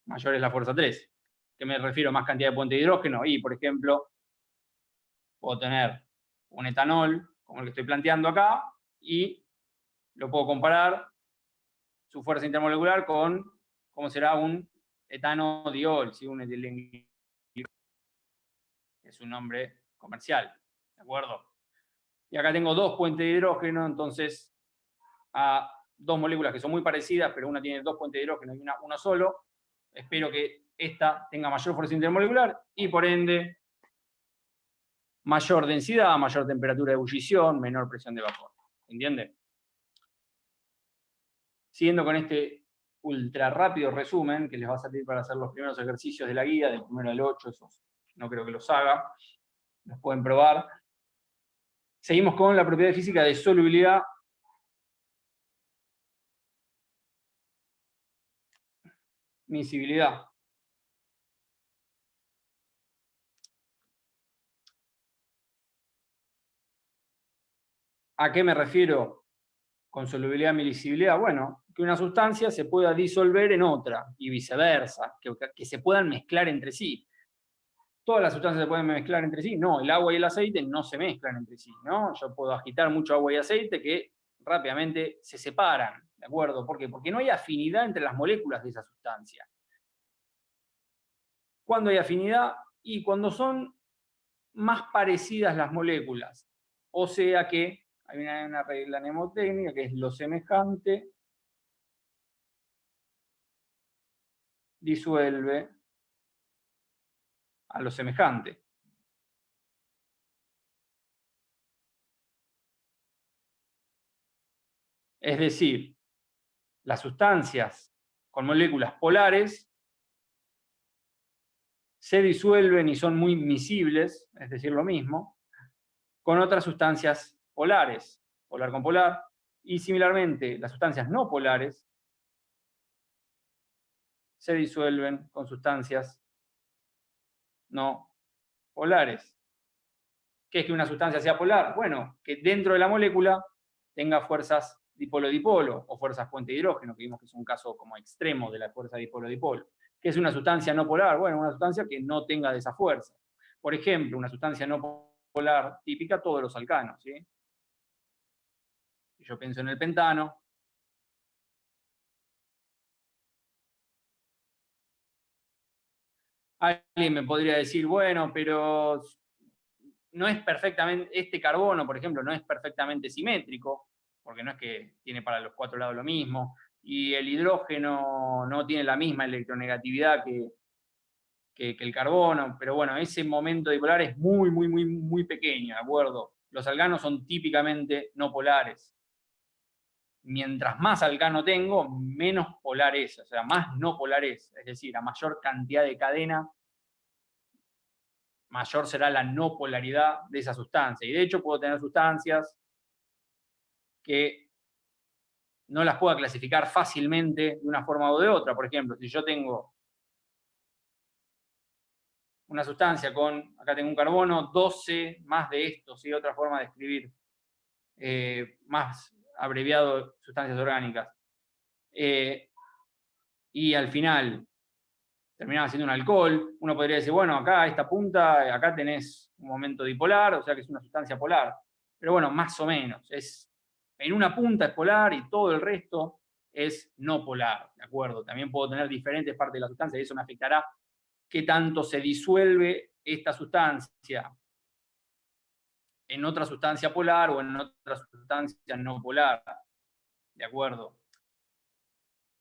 Mayor es la fuerza 3. ¿Qué me refiero a más cantidad de puentes de hidrógeno? Y, por ejemplo, puedo tener un etanol, como el que estoy planteando acá, y lo puedo comparar, su fuerza intermolecular, con cómo será un etanodiol, ¿sí? Un etilenglicol. Es un nombre comercial, ¿de acuerdo? Y acá tengo 2 puentes de hidrógeno, entonces a 2 moléculas que son muy parecidas, pero una tiene 2 puentes de hidrógeno y uno solo, espero que esta tenga mayor fuerza intermolecular y por ende mayor densidad, mayor temperatura de ebullición, menor presión de vapor. ¿Entiende? Siguiendo con este ultra rápido resumen que les va a servir para hacer los primeros ejercicios de la guía, del 1 al 8, esos no creo que los haga, los pueden probar. Seguimos con la propiedad física de solubilidad. Miscibilidad. ¿A qué me refiero con solubilidad y miscibilidad? Bueno, que una sustancia se pueda disolver en otra y viceversa, que se puedan mezclar entre sí. ¿Todas las sustancias se pueden mezclar entre sí? No, el agua y el aceite no se mezclan entre sí, ¿no? Yo puedo agitar mucho agua y aceite que rápidamente se separan, ¿de acuerdo? ¿Por qué? Porque no hay afinidad entre las moléculas de esa sustancia. ¿Cuándo hay afinidad? Y cuando son más parecidas las moléculas. O sea que hay una regla mnemotécnica que es lo semejante disuelve a lo semejante. Es decir, las sustancias con moléculas polares se disuelven y son muy miscibles, es decir, lo mismo, con otras sustancias polares, polar con polar, y similarmente las sustancias no polares se disuelven con sustancias no polares. ¿Qué es que una sustancia sea polar? Bueno, que dentro de la molécula tenga fuerzas dipolo-dipolo o fuerzas puente hidrógeno, que vimos que es un caso como extremo de la fuerza dipolo-dipolo. ¿Qué es una sustancia no polar? Bueno, una sustancia que no tenga de esa fuerza. Por ejemplo, una sustancia no polar típica, todos los alcanos, ¿sí? Si yo pienso en el pentano, alguien me podría decir, bueno, pero no es perfectamente, este carbono, por ejemplo, no es perfectamente simétrico, porque no es que tiene para los 4 lados lo mismo, y el hidrógeno no tiene la misma electronegatividad que el carbono, pero bueno, ese momento dipolar es muy, muy, muy, muy pequeño, ¿de acuerdo? Los alcanos son típicamente no polares. Mientras más alcano tengo, menos polar es, o sea, más no polar es decir, a mayor cantidad de cadena, mayor será la no polaridad de esa sustancia. Y de hecho puedo tener sustancias que no las pueda clasificar fácilmente de una forma o de otra. Por ejemplo, si yo tengo una sustancia con, acá tengo un carbono, 12 más de esto, ¿sí? Otra forma de escribir más abreviado sustancias orgánicas. Y al final terminaba siendo un alcohol, uno podría decir, bueno, acá esta punta, acá tenés un momento dipolar, o sea que es una sustancia polar. Pero bueno, más o menos. En una punta es polar y todo el resto es no polar, ¿de acuerdo? También puedo tener diferentes partes de la sustancia y eso me afectará qué tanto se disuelve esta sustancia en otra sustancia polar o en otra sustancia no polar, ¿de acuerdo?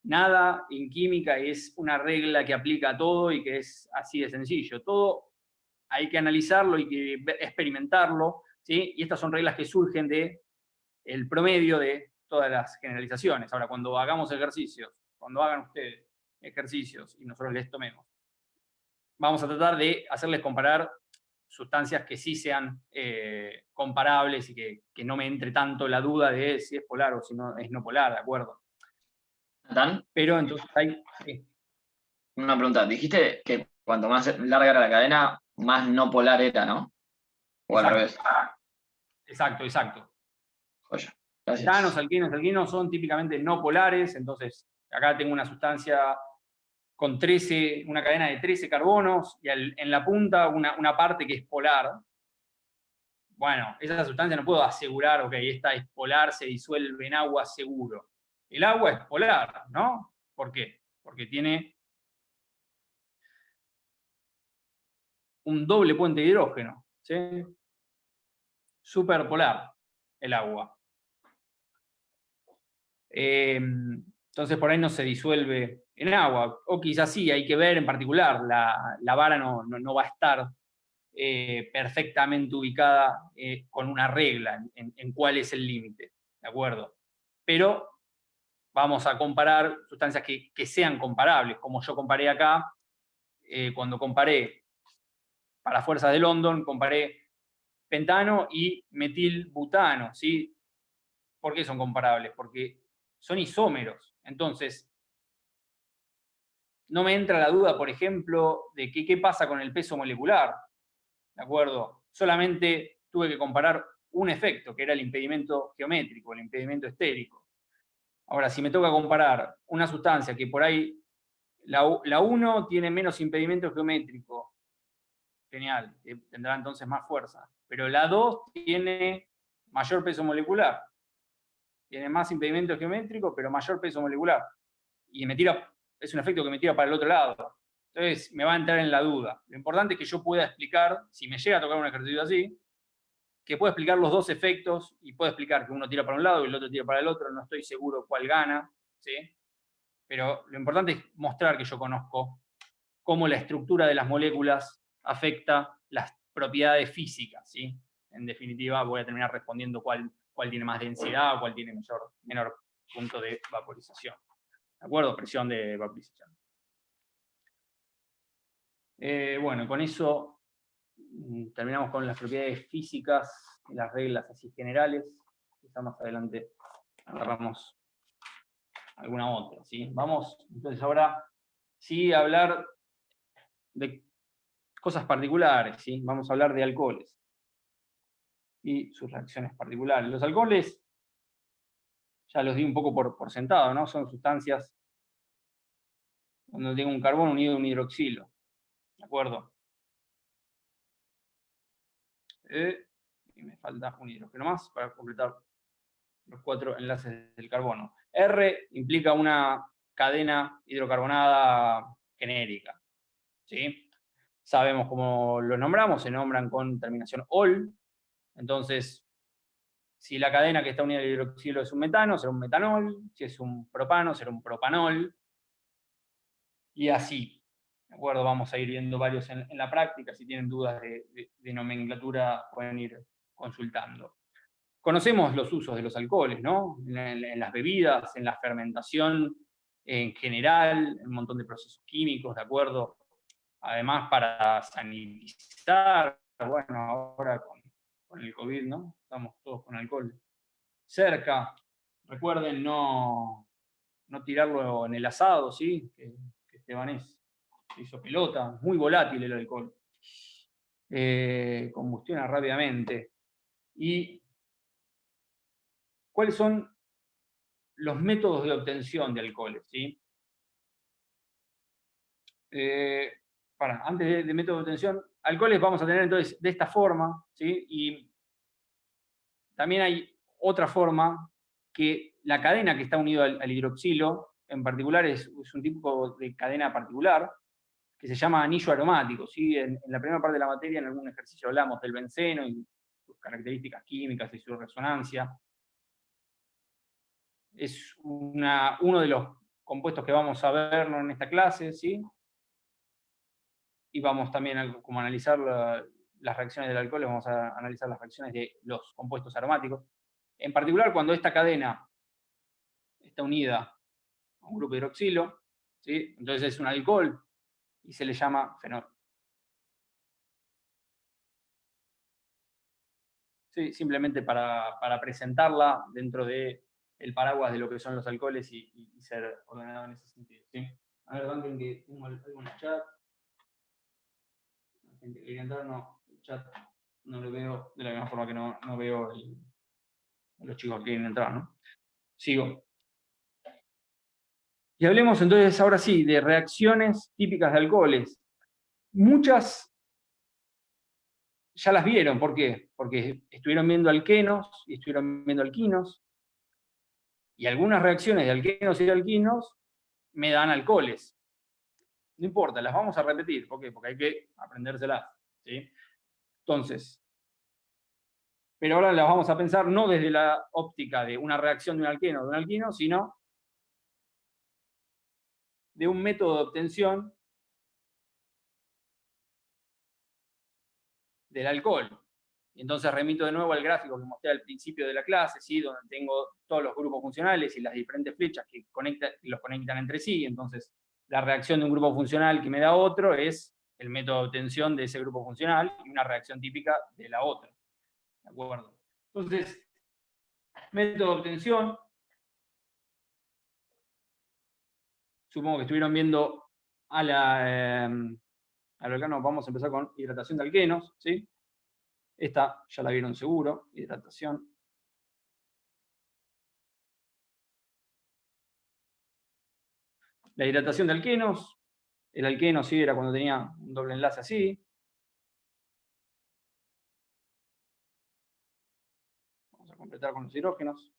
Nada en química es una regla que aplica a todo y que es así de sencillo. Todo hay que analizarlo y que experimentarlo, ¿sí? Y estas son reglas que surgen del promedio de todas las generalizaciones. Ahora, cuando hagamos ejercicios, cuando hagan ustedes ejercicios y nosotros les tomemos, vamos a tratar de hacerles comparar sustancias que sí sean comparables y que no me entre tanto la duda de si es polar o si no es no polar, ¿de acuerdo?
¿Natán?
Pero entonces hay...
Una pregunta. Dijiste que cuanto más larga era la cadena, más no polar era, ¿no? O al revés.
Exacto, exacto.
Joya.
Alcanos,
Gracias.
alquinos son típicamente no polares, entonces acá tengo una sustancia con 13, una cadena de 13 carbonos y en la punta una parte que es polar. Bueno, esa sustancia no puedo asegurar, ok, esta es polar, se disuelve en agua seguro. El agua es polar, ¿no? ¿Por qué? Porque tiene un doble puente de hidrógeno, ¿sí? Superpolar el agua. Entonces por ahí no se disuelve en agua, o quizás sí, hay que ver en particular, la vara no va a estar perfectamente ubicada con una regla en cuál es el límite, ¿de acuerdo? Pero vamos a comparar sustancias que sean comparables, como yo comparé acá, cuando comparé para fuerzas de London, comparé pentano y metilbutano, ¿sí? ¿Por qué son comparables? Porque son isómeros. Entonces, no me entra la duda, por ejemplo, de qué pasa con el peso molecular. ¿De acuerdo? Solamente tuve que comparar un efecto, que era el impedimento geométrico, el impedimento estérico. Ahora, si me toca comparar una sustancia que por ahí la 1 tiene menos impedimento geométrico, genial, tendrá entonces más fuerza. Pero la 2 tiene mayor peso molecular. Tiene más impedimento geométrico, pero mayor peso molecular. Y es un efecto que me tira para el otro lado. Entonces me va a entrar en la duda. Lo importante es que yo pueda explicar, si me llega a tocar un ejercicio así, que pueda explicar los dos efectos y pueda explicar que uno tira para un lado y el otro tira para el otro. No estoy seguro cuál gana, ¿sí? Pero lo importante es mostrar que yo conozco cómo la estructura de las moléculas afecta las propiedades físicas, ¿sí? En definitiva, voy a terminar respondiendo cuál tiene más densidad o cuál tiene menor punto de vaporización. ¿De acuerdo? Presión de vaporización. Bueno, con eso terminamos con las propiedades físicas y las reglas así generales. Quizá más adelante agarramos alguna otra, ¿sí? Vamos entonces ahora sí a hablar de cosas particulares, ¿sí? Vamos a hablar de alcoholes y sus reacciones particulares. Los alcoholes, ya los di un poco por sentado, ¿no? Son sustancias donde tengo un carbono unido a un hidroxilo, ¿de acuerdo? Y me falta un hidrógeno más para completar los 4 enlaces del carbono. R implica una cadena hidrocarbonada genérica, ¿sí? Sabemos cómo lo nombramos, se nombran con terminación ol. Entonces, si la cadena que está unida al hidroxilo es un metano, será un metanol. Si es un propano, será un propanol. Y así, ¿de acuerdo? Vamos a ir viendo varios en la práctica. Si tienen dudas de nomenclatura, pueden ir consultando. Conocemos los usos de los alcoholes, ¿no? En las bebidas, en la fermentación en general, en un montón de procesos químicos, ¿de acuerdo? Además, para sanitizar, bueno, ahora con el COVID, ¿no? Estamos todos con alcohol cerca. Recuerden no tirarlo en el asado, ¿sí? Que Estebanés se hizo pelota, muy volátil el alcohol. Combustiona rápidamente. ¿Y cuáles son los métodos de obtención de alcoholes? ¿Sí? Antes de método de obtención, alcoholes vamos a tener entonces de esta forma, ¿sí? Y también hay otra forma, que la cadena que está unida al hidroxilo, en particular es un tipo de cadena particular, que se llama anillo aromático, ¿sí? En la primera parte de la materia, en algún ejercicio hablamos del benceno y sus características químicas y su resonancia. Es uno de los compuestos que vamos a ver en esta clase, ¿sí? Y vamos también a como analizar las reacciones del alcohol, vamos a analizar las reacciones de los compuestos aromáticos. En particular, cuando esta cadena está unida a un grupo hidroxilo, ¿sí? Entonces es un alcohol y se le llama fenol. Sí, simplemente para presentarla dentro del paraguas de lo que son los alcoholes y ser ordenado en ese sentido. ¿Sí? A ver, banquen que tengo algo en el chat. La gente que quería entrar, no, el chat no lo veo de la misma forma que no veo los chicos que quieren entrar, ¿no? Sigo. Y hablemos entonces ahora sí de reacciones típicas de alcoholes. Muchas ya las vieron, ¿por qué? Porque estuvieron viendo alquenos y estuvieron viendo alquinos, y algunas reacciones de alquenos y de alquinos me dan alcoholes. No importa, las vamos a repetir. ¿Por qué? Porque hay que aprendérselas, ¿sí? Entonces, pero ahora las vamos a pensar no desde la óptica de una reacción de un alqueno o de un alquino, sino de un método de obtención del alcohol. Y entonces remito de nuevo al gráfico que mostré al principio de la clase, ¿sí? Donde tengo todos los grupos funcionales y las diferentes flechas que los conectan entre sí. Entonces, la reacción de un grupo funcional que me da otro es el método de obtención de ese grupo funcional y una reacción típica de la otra. ¿De acuerdo? Entonces, método de obtención. Supongo que estuvieron viendo al alcano. Vamos a empezar con hidratación de alquenos, ¿sí? Esta ya la vieron seguro, hidratación. La hidratación de alquenos. El alqueno sí era cuando tenía un doble enlace así. Vamos a completar con los hidrógenos.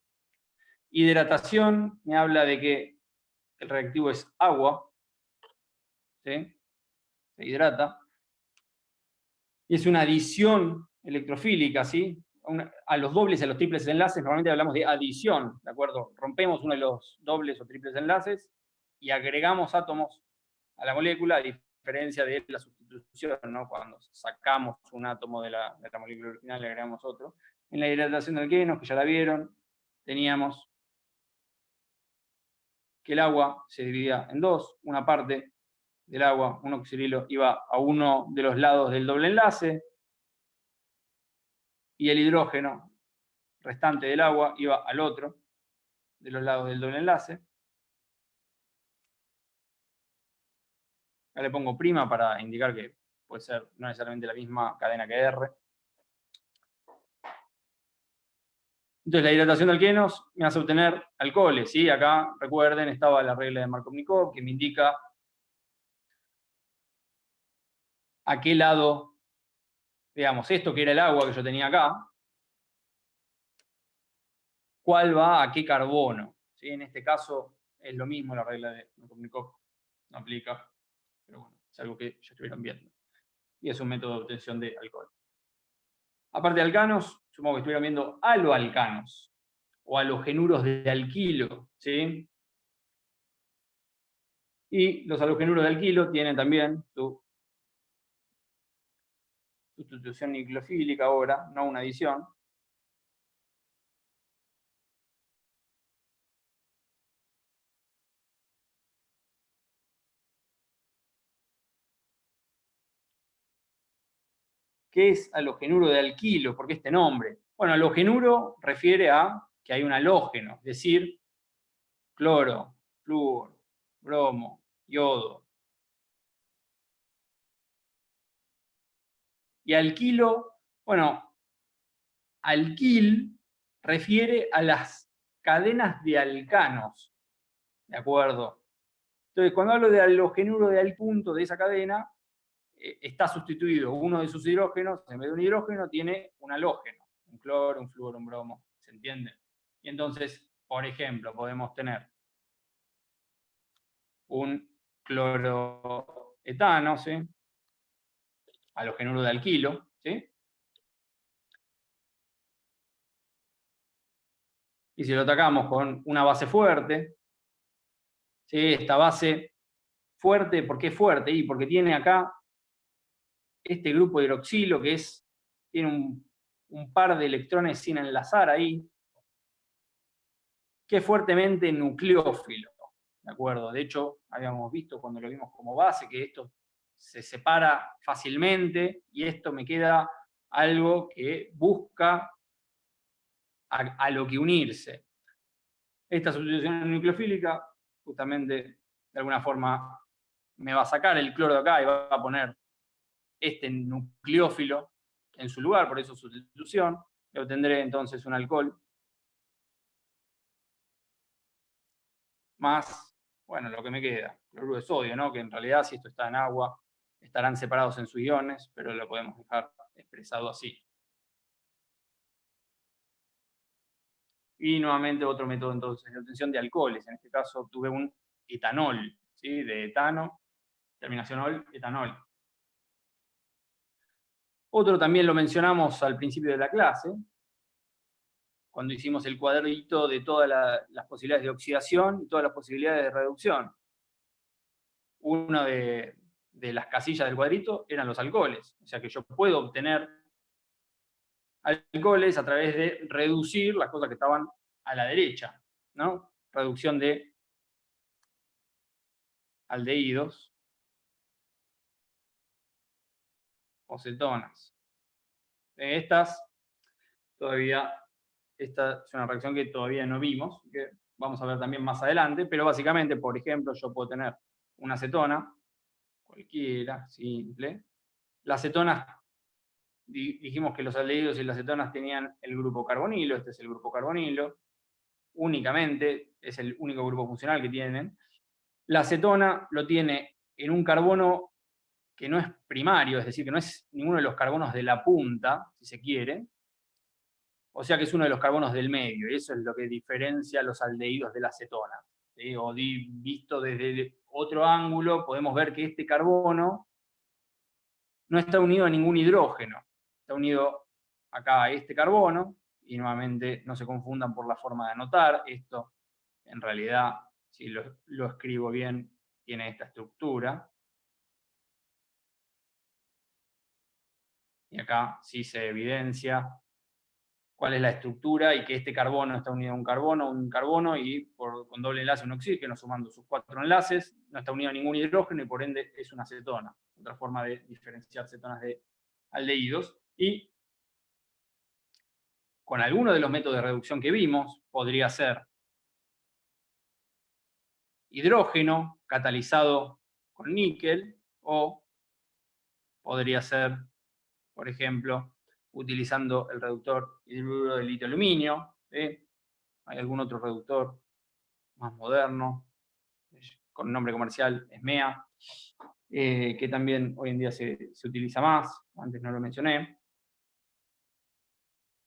Hidratación me habla de que el reactivo es agua, ¿sí? Se hidrata. Y es una adición electrofílica, ¿sí? A los dobles y a los triples enlaces normalmente hablamos de adición, ¿de acuerdo? Rompemos uno de los dobles o triples enlaces y agregamos átomos a la molécula, a diferencia de la sustitución, ¿no? Cuando sacamos un átomo de la molécula original y agregamos otro. En la hidratación de alquenos, que ya la vieron, teníamos que el agua se dividía en dos. Una parte del agua, un oxidrilo, iba a uno de los lados del doble enlace, y el hidrógeno restante del agua iba al otro de los lados del doble enlace. Acá le pongo prima para indicar que puede ser no necesariamente la misma cadena que R. Entonces la hidratación de alquenos me hace obtener alcoholes, ¿sí? Acá, recuerden, estaba la regla de Markovnikov que me indica a qué lado, digamos, esto que era el agua que yo tenía acá, cuál va a qué carbono, ¿sí? En este caso es lo mismo, la regla de Markovnikov no aplica, pero bueno, es algo que ya estuvieron viendo. Y es un método de obtención de alcohol. Aparte de alcanos, supongo que estuvieron viendo haloalcanos o halogenuros de alquilo, ¿sí? Y los halogenuros de alquilo tienen también su sustitución nucleofílica ahora, no una adición. ¿Qué es halogenuro de alquilo? ¿Por qué este nombre? Bueno, halogenuro refiere a que hay un halógeno, es decir, cloro, flúor, bromo, yodo. Y alquilo, bueno, alquil refiere a las cadenas de alcanos, ¿de acuerdo? Entonces, cuando hablo de halogenuro de al punto de esa cadena, está sustituido uno de sus hidrógenos, en vez de un hidrógeno, tiene un halógeno, un cloro, un flúor, un bromo, ¿se entiende? Y entonces, por ejemplo, podemos tener un cloroetano, ¿sí? Halogenuro de alquilo, ¿sí? Y si lo atacamos con una base fuerte, ¿sí? Esta base fuerte, ¿por qué fuerte? Y porque tiene acá este grupo hidroxilo que tiene un par de electrones sin enlazar ahí, que es fuertemente nucleófilo, ¿de acuerdo? De hecho, habíamos visto cuando lo vimos como base que esto se separa fácilmente y esto me queda algo que busca a lo que unirse. Esta sustitución nucleofílica justamente de alguna forma me va a sacar el cloro de acá y va a poner este nucleófilo en su lugar, por eso sustitución, y obtendré entonces un alcohol más, bueno, lo que me queda, cloruro de sodio, ¿no? Que en realidad si esto está en agua, estarán separados en sus iones, pero lo podemos dejar expresado así. Y nuevamente otro método entonces de obtención de alcoholes, en este caso obtuve un etanol, ¿sí? De etano, terminación ol, etanol. Otro también lo mencionamos al principio de la clase, cuando hicimos el cuadrito de todas las posibilidades de oxidación y todas las posibilidades de reducción. Una de las casillas del cuadrito eran los alcoholes. O sea que yo puedo obtener alcoholes a través de reducir las cosas que estaban a la derecha, ¿no? Reducción de aldehídos o cetonas. Esta es una reacción que todavía no vimos, que vamos a ver también más adelante, pero básicamente, por ejemplo, yo puedo tener una acetona, cualquiera, simple. Las acetonas, dijimos que los aldehídos y las cetonas tenían el grupo carbonilo, este es el grupo carbonilo, únicamente, es el único grupo funcional que tienen. La acetona lo tiene en un carbono que no es primario, es decir, que no es ninguno de los carbonos de la punta, si se quiere, o sea que es uno de los carbonos del medio, y eso es lo que diferencia los aldehídos de la acetona. ¿Sí? O visto desde otro ángulo, podemos ver que este carbono no está unido a ningún hidrógeno, está unido acá a este carbono, y nuevamente no se confundan por la forma de anotar, esto en realidad, si lo escribo bien, tiene esta estructura. Y acá sí se evidencia cuál es la estructura y que este carbono está unido a un carbono y con doble enlace un oxígeno, sumando sus 4 enlaces, no está unido a ningún hidrógeno y por ende es una acetona. Otra forma de diferenciar cetonas de aldehídos. Y con alguno de los métodos de reducción que vimos, podría ser hidrógeno catalizado con níquel, o podría ser, por ejemplo, utilizando el reductor hidruro de litio-aluminio. ¿Sí? Hay algún otro reductor más moderno, con nombre comercial SMEA, que también hoy en día se utiliza más, antes no lo mencioné.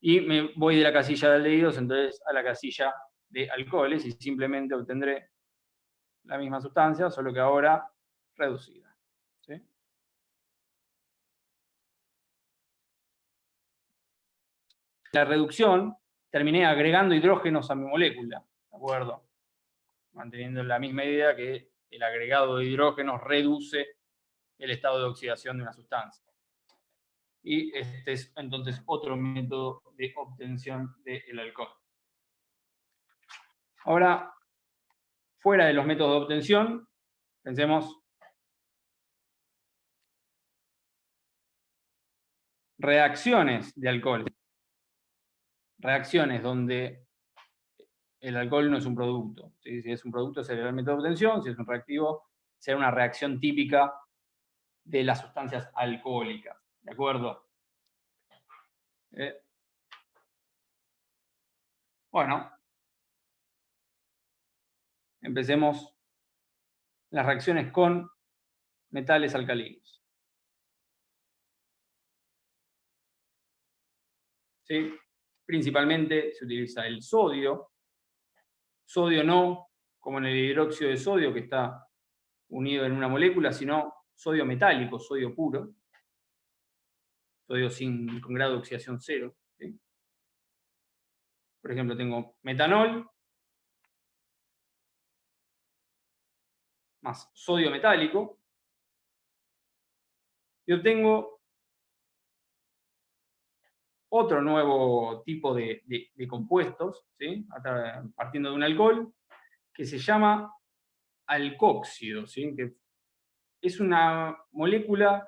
Y me voy de la casilla de aldehídos entonces a la casilla de alcoholes y simplemente obtendré la misma sustancia, solo que ahora reducida. ¿Sí? La reducción, terminé agregando hidrógenos a mi molécula, ¿de acuerdo? Manteniendo la misma idea que el agregado de hidrógenos reduce el estado de oxidación de una sustancia. Y este es entonces otro método de obtención del alcohol. Ahora, fuera de los métodos de obtención, pensemos reacciones de alcohol. Reacciones donde el alcohol no es un producto. ¿Sí? Si es un producto, sería el método de obtención. Si es un reactivo, será una reacción típica de las sustancias alcohólicas. ¿De acuerdo? Bueno, empecemos las reacciones con metales alcalinos. ¿Sí? Principalmente se utiliza el sodio. Sodio no como en el hidróxido de sodio, que está unido en una molécula, sino sodio metálico, sodio puro. Sodio con grado de oxidación 0. ¿Sí? Por ejemplo, tengo metanol más sodio metálico y obtengo otro nuevo tipo de compuestos, ¿sí? Partiendo de un alcohol, que se llama alcóxido, ¿sí? Que es una molécula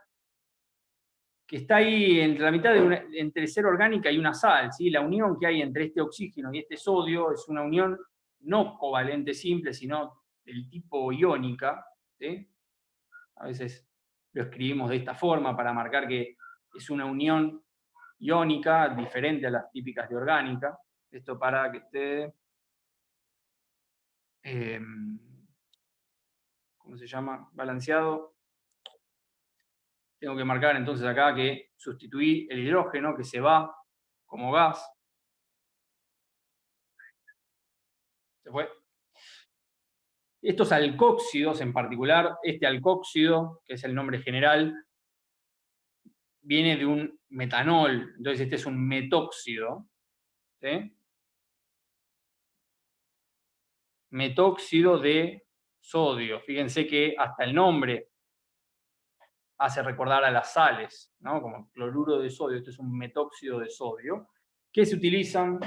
que está ahí entre la mitad de entre ser orgánica y una sal, ¿sí? La unión que hay entre este oxígeno y este sodio es una unión no covalente simple, sino del tipo iónica, ¿sí? A veces lo escribimos de esta forma para marcar que es una unión iónica diferente a las típicas de orgánica. Esto para que esté, ¿cómo se llama? Balanceado. Tengo que marcar entonces acá que sustituí el hidrógeno, que se va como gas. ¿Se fue? Estos alcóxidos, en particular, este alcóxido, que es el nombre general, viene de un metanol. Entonces este es un metóxido. ¿Sí? Metóxido de sodio. Fíjense que hasta el nombre hace recordar a las sales, ¿no? Como cloruro de sodio. Esto es un metóxido de sodio, que se utilizan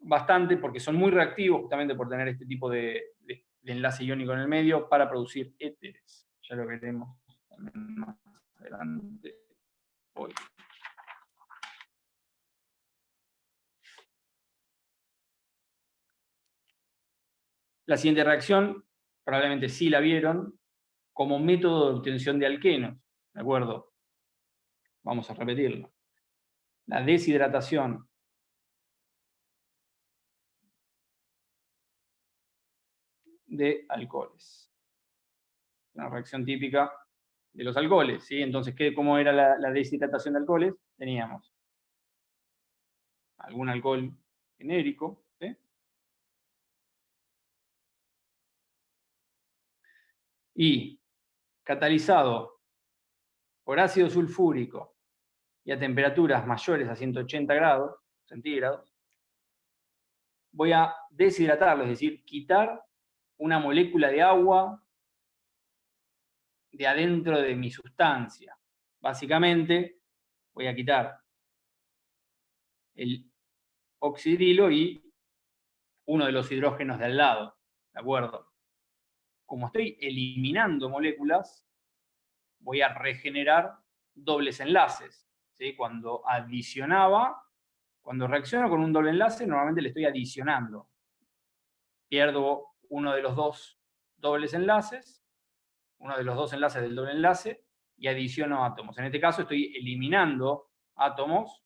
bastante porque son muy reactivos justamente por tener este tipo de enlace iónico en el medio para producir éteres. Ya lo veremos también más adelante hoy. La siguiente reacción, probablemente sí la vieron, como método de obtención de alquenos. ¿De acuerdo? Vamos a repetirlo. La deshidratación de alcoholes. Una reacción típica de los alcoholes, ¿sí? Entonces, ¿cómo era la deshidratación de alcoholes? Teníamos algún alcohol genérico, ¿sí? Y catalizado por ácido sulfúrico y a temperaturas mayores a 180 grados centígrados, voy a deshidratarlo, es decir, quitar una molécula de agua de adentro de mi sustancia. Básicamente, voy a quitar el oxidrilo y uno de los hidrógenos de al lado, ¿de acuerdo? Como estoy eliminando moléculas, voy a regenerar dobles enlaces, ¿sí? Cuando Cuando reacciono con un doble enlace, normalmente le estoy adicionando. Pierdo uno de los dos dobles enlaces, uno de los dos enlaces del doble enlace, y adiciono átomos. En este caso estoy eliminando átomos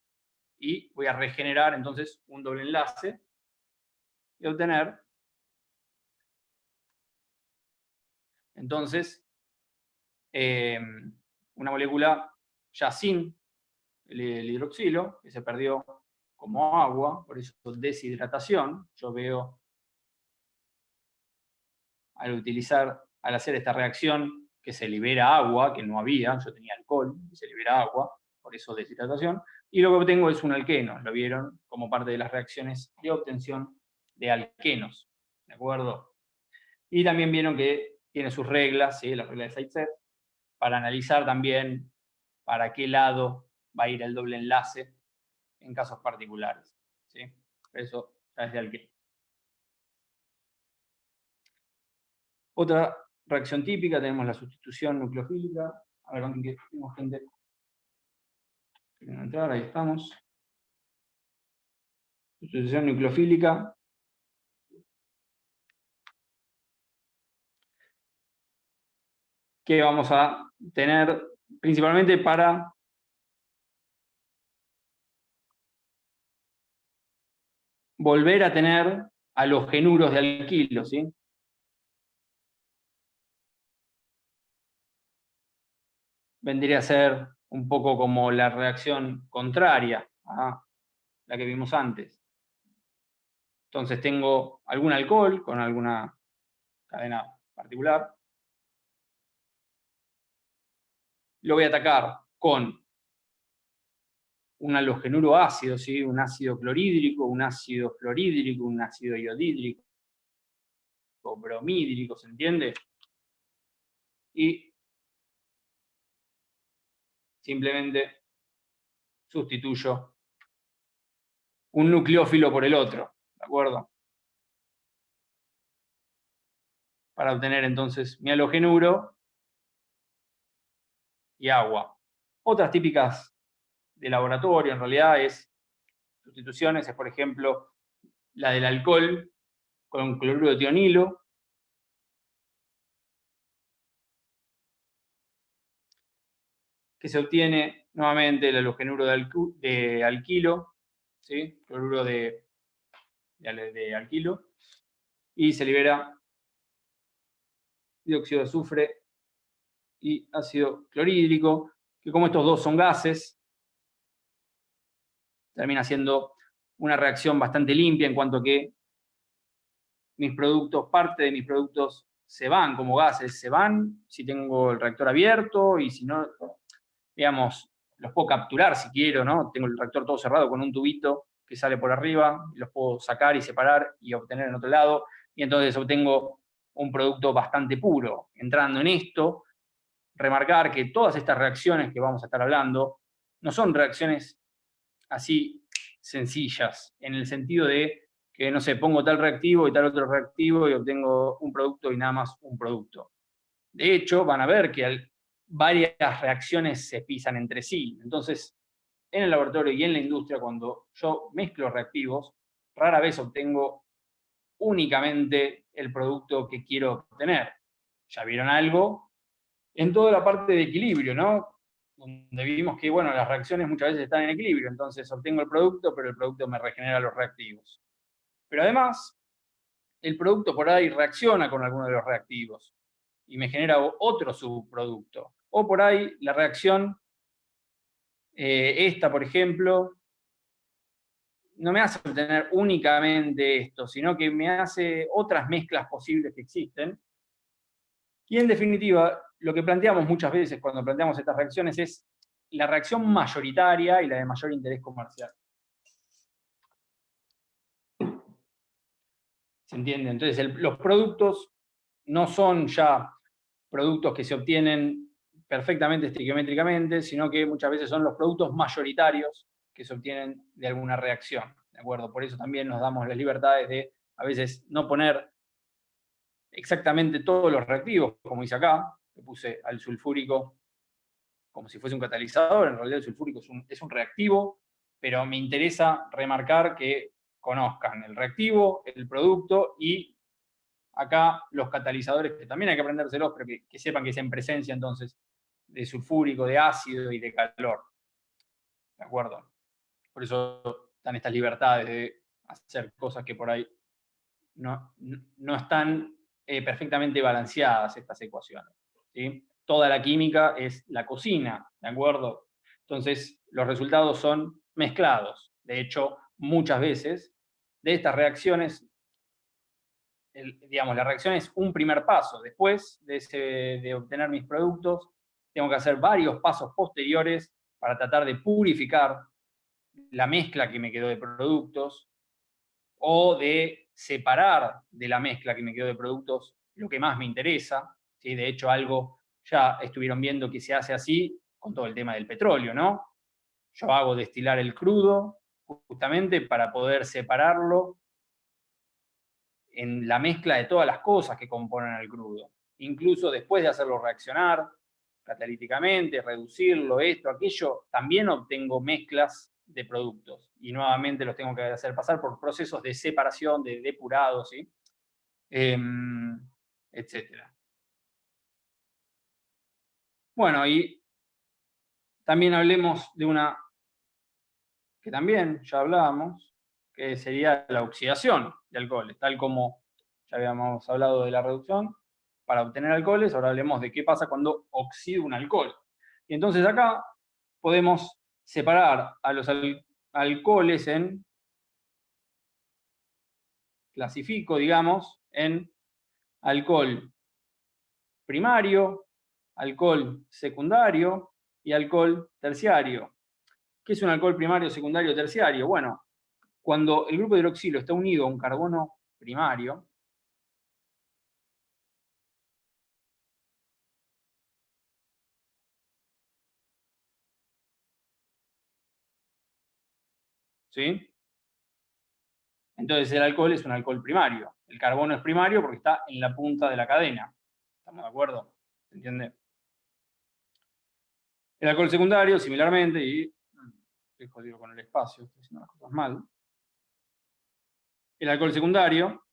y voy a regenerar entonces un doble enlace y obtener entonces una molécula ya sin el hidroxilo, que se perdió como agua, por eso deshidratación. Yo veo al hacer esta reacción que se libera agua, que no había, yo tenía alcohol, y se libera agua, por eso deshidratación, y lo que obtengo es un alqueno, lo vieron como parte de las reacciones de obtención de alquenos, ¿de acuerdo? Y también vieron que tiene sus reglas, ¿sí? Las reglas de Zaitsev, para analizar también para qué lado va a ir el doble enlace en casos particulares, ¿sí? Eso ya es de alqueno. Otra reacción típica, tenemos la sustitución nucleofílica. A ver, que tenemos gente. Quieren entrar, ahí estamos. Sustitución nucleofílica. Que vamos a tener principalmente para volver a tener halogenuros de alquilo, ¿sí? Vendría a ser un poco como la reacción contraria a la que vimos antes. Entonces tengo algún alcohol con alguna cadena particular. Lo voy a atacar con un halogenuro ácido, ¿sí? Un ácido clorhídrico, un ácido fluorhídrico, un ácido iodídrico, bromídrico, ¿se entiende? Y simplemente sustituyo un nucleófilo por el otro, ¿de acuerdo? Para obtener entonces mi halogenuro y agua. Otras típicas de laboratorio, en realidad, sustituciones, es por ejemplo la del alcohol con cloruro de tionilo, que se obtiene nuevamente el halogenuro de alquilo, ¿sí? Cloruro de alquilo, y se libera dióxido de azufre y ácido clorhídrico, que como estos dos son gases, termina siendo una reacción bastante limpia en cuanto que parte de mis productos se van como gases, se van si tengo el reactor abierto y si no, digamos, los puedo capturar si quiero, ¿no? Tengo el reactor todo cerrado con un tubito que sale por arriba, y los puedo sacar y separar y obtener en otro lado, y entonces obtengo un producto bastante puro. Entrando en esto, remarcar que todas estas reacciones que vamos a estar hablando no son reacciones así sencillas, en el sentido de que, no sé, pongo tal reactivo y tal otro reactivo y obtengo un producto y nada más un producto. De hecho, van a ver que varias reacciones se pisan entre sí. Entonces, en el laboratorio y en la industria, cuando yo mezclo reactivos, rara vez obtengo únicamente el producto que quiero obtener. ¿Ya vieron algo? En toda la parte de equilibrio, ¿no? Donde vimos que, bueno, las reacciones muchas veces están en equilibrio, entonces obtengo el producto, pero el producto me regenera los reactivos. Pero además, el producto por ahí reacciona con alguno de los reactivos y me genera otro subproducto. O por ahí la reacción, esta por ejemplo, no me hace obtener únicamente esto, sino que me hace otras mezclas posibles que existen. Y en definitiva, lo que planteamos muchas veces cuando planteamos estas reacciones es la reacción mayoritaria y la de mayor interés comercial. ¿Se entiende? Entonces, los productos no son ya productos que se obtienen perfectamente estequiométricamente, sino que muchas veces son los productos mayoritarios que se obtienen de alguna reacción, ¿de acuerdo? Por eso también nos damos las libertades de, a veces, no poner exactamente todos los reactivos, como dice acá, que puse al sulfúrico como si fuese un catalizador. En realidad el sulfúrico es un reactivo pero me interesa remarcar que conozcan el reactivo, el producto y acá los catalizadores, que también hay que aprendérselos, pero que sepan que es en presencia entonces de sulfúrico, de ácido y de calor. ¿De acuerdo? Por eso están estas libertades de hacer cosas que por ahí no están perfectamente balanceadas estas ecuaciones, ¿sí? Toda la química es la cocina, ¿de acuerdo? Entonces, los resultados son mezclados. De hecho, muchas veces de estas reacciones, digamos, la reacción es un primer paso. Después de obtener mis productos, tengo que hacer varios pasos posteriores para tratar de purificar la mezcla que me quedó de productos o de separar de la mezcla que me quedó de productos lo que más me interesa, ¿sí? De hecho, algo ya estuvieron viendo que se hace así con todo el tema del petróleo, ¿no? Yo hago destilar el crudo justamente para poder separarlo en la mezcla de todas las cosas que componen el crudo. Incluso después de hacerlo reaccionar catalíticamente, reducirlo, esto, aquello, también obtengo mezclas de productos. Y nuevamente los tengo que hacer pasar por procesos de separación, de depurado, ¿sí? Etcétera. Bueno, y también hablemos de una que también ya hablábamos, que sería la oxidación de alcoholes, tal como ya habíamos hablado de la reducción para obtener alcoholes, ahora hablemos de qué pasa cuando oxida un alcohol. Y entonces acá podemos separar a los alcoholes en, clasifico, digamos, en alcohol primario, alcohol secundario y alcohol terciario. ¿Qué es un alcohol primario, secundario, terciario? Bueno, cuando el grupo de hidroxilo está unido a un carbono primario, ¿sí? Entonces el alcohol es un alcohol primario. El carbono es primario porque está en la punta de la cadena. ¿Estamos de acuerdo? ¿Se entiende? El alcohol secundario, similarmente, y estoy jodido con el espacio, estoy haciendo las cosas mal. El alcohol secundario,